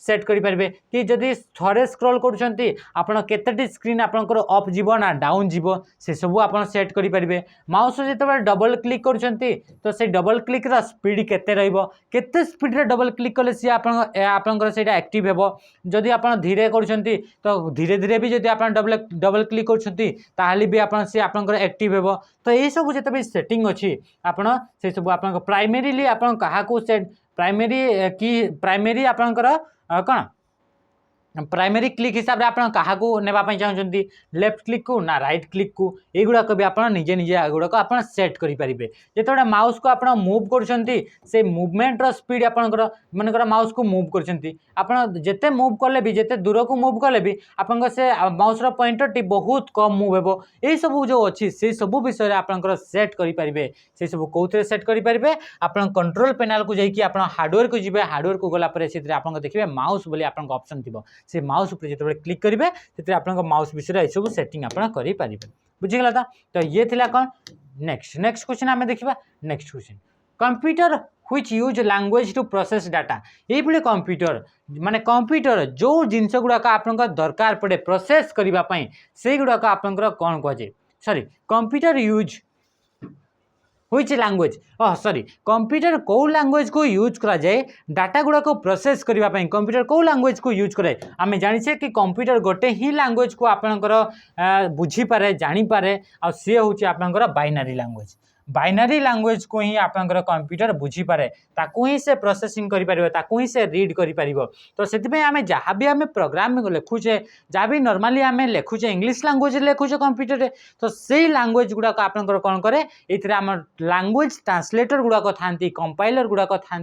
सेट करेंगे कि जदि थे स्क्रॉल कर स्क्रीन आपंकर अप जीव ना डाउन जीव से सब आप सेट करेंगे माउस जिते डबल क्लिक तो से डबल क्लिक स्पीड केते रहिबो केते स्पीड रे डबल क्लिक कले सी आपनकर सेटा एक्टिव हेबो जदि आप धीरे करछंती तो धीरे धीरे भी जदि आप डबल क्लिक करछंती ताहाली भी आपन से आपनकर एक्टिव हेबो तो ये सब जते भी सेटिंग अछि आपन से सब आपन प्राइमरीली आपन कहा को सेट प्राइमरी आपनकर कोन प्राइमरी क्लिक हिसाब से आप क्या चाहते लेफ्ट क्लिक को ना राइट क्लिक को युड़ाक भी आप निजे निजे गुड़ाक आप सेट करेंगे जिते माउस को आप मूव कर मूवमेंट स्पीड आपंकर मनकर माउस को मूव करते मूव कले भी जिते दूर को मूव कले भी आप से माउस पॉइंटर टी बहुत कम मूव हो यही सब जो अच्छी से सब विषय आपंकर सेट करेंगे से सब कौन सेट करेंगे आप कंट्रोल पेनाल को जाकि आप हार्डवेयर को जी हार्डवेयर को गलापर से आप देखिए माउस बोली आप ऑप्शन थी से माउस ऊपर जिते क्लिक करेंगे से आप माउस विषय ये सब सेटिंग आप करेंगे बुझीगला तो ये थिला कौन नेक्स्ट क्वेश्चन आम देखा next question computer which use language to process data ये कंप्यूटर माने कंप्यूटर जो जिनस गुड़ाक आप दरकार पड़े प्रोसेस करने से गुड़ाक आपंकर कौन कहुए sorry computer use which language sorry computer कौ लैंग्वेज को यूज करा जाए डाटा गुड़ा को प्रोसेस करने कंप्यूटर कौ लैंग्वेज को यूज करे आम जाने कि कंप्यूटर गोटे ही लैंग्वेज को आपंकर बुझीपे जानीपे आ सी हूँ आपंकर बाइनरी लैंग्वेज बाइनरी लैंग्वेज को ही आपंकर कंप्यूटर बुझीपे ताकू ही से प्रोसेसिंग करें ताकू ही से रीड कर तो से आम जहाँ भी आम प्रोग्राम लिखुचे जहाँ भी नॉर्मली आम लिखुचे इंग्लिश लैंग्वेज लिखुचे कंप्यूटर रे तो से लैंग्वेज गुड़ाक आपंकर कौन करे ये आम लैंग्वेज ट्रांसलेटर गुड़ाक था कंपाइलर गुड़ाक था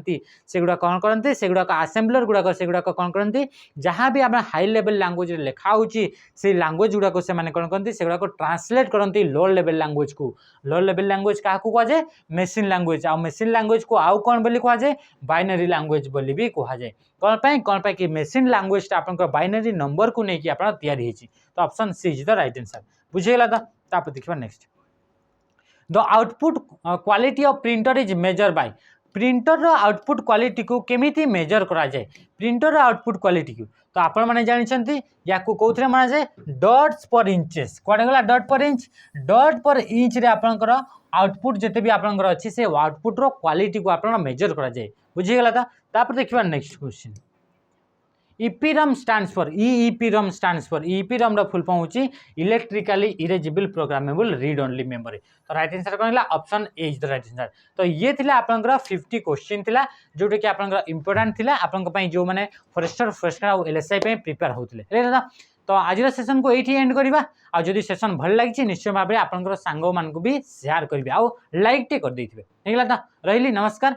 से गुड़ा कौन करते से गुड़ाक आसेम्बलर गुड़ाक से गुड़ाक कौन करते जहाँ भी आम हाई लेवल लैंग्वेज लिखा होची से लैंग्वेज गुड़ाक से कौन करते से गुड़ाक ट्रांसलेट करती लो लेवल लैंग्वेज को लो लेवल लैंग्वेज क्या कहुए मेसीन लैंग्वेज आ मेसीन लैंग्वेज को आउ कौन बोली कहुए बाइनरी लैंग्वेज बोली भी कहुए कौन पाई कि मेसीन लैंग्वेज आप बाइनरी नंबर को लेकिन आप तो option C is the right answer बुझीगला तो देखा next the output quality of printer is measure by printer रो आउटपुट क्वालिटी को केमिति मेजर करा जाए प्रिंटर रो आउटपुट क्वालिटी को तो आपण माने जानछंती या को कोथरे माना जाए डॉट्स पर इंचेस कोडे गला डॉट पर इंच रे आपनकर आउटपुट जते भी आपनकर अछि से आउटपुट रो क्वालिटी को आपण मेजर करा जाए बुझी गला तापर देखिबा next question EPROM stands for EEPROM stands for EEPROM रो फुल फॉर्म होची electrically erasable programmable read only memory तो राइट आंसर कोन option A is the right answer तो ये थिला आपनकर 50 क्वेश्चन थिला जोटे कि आपनकर इंपोर्टेंट थिला आपनक पई जो माने फॉरेस्टर और एलएसआई पे प्रिपेयर होतले दादा तो आज सेशन को ये एंड करवा आ जदि सेशन भल लगी निश्चय भाव में आपनकर सांग मान को भी शेयर करिवे आ लाइक टे कर देथिबे हेगला ता रहिली नमस्कार।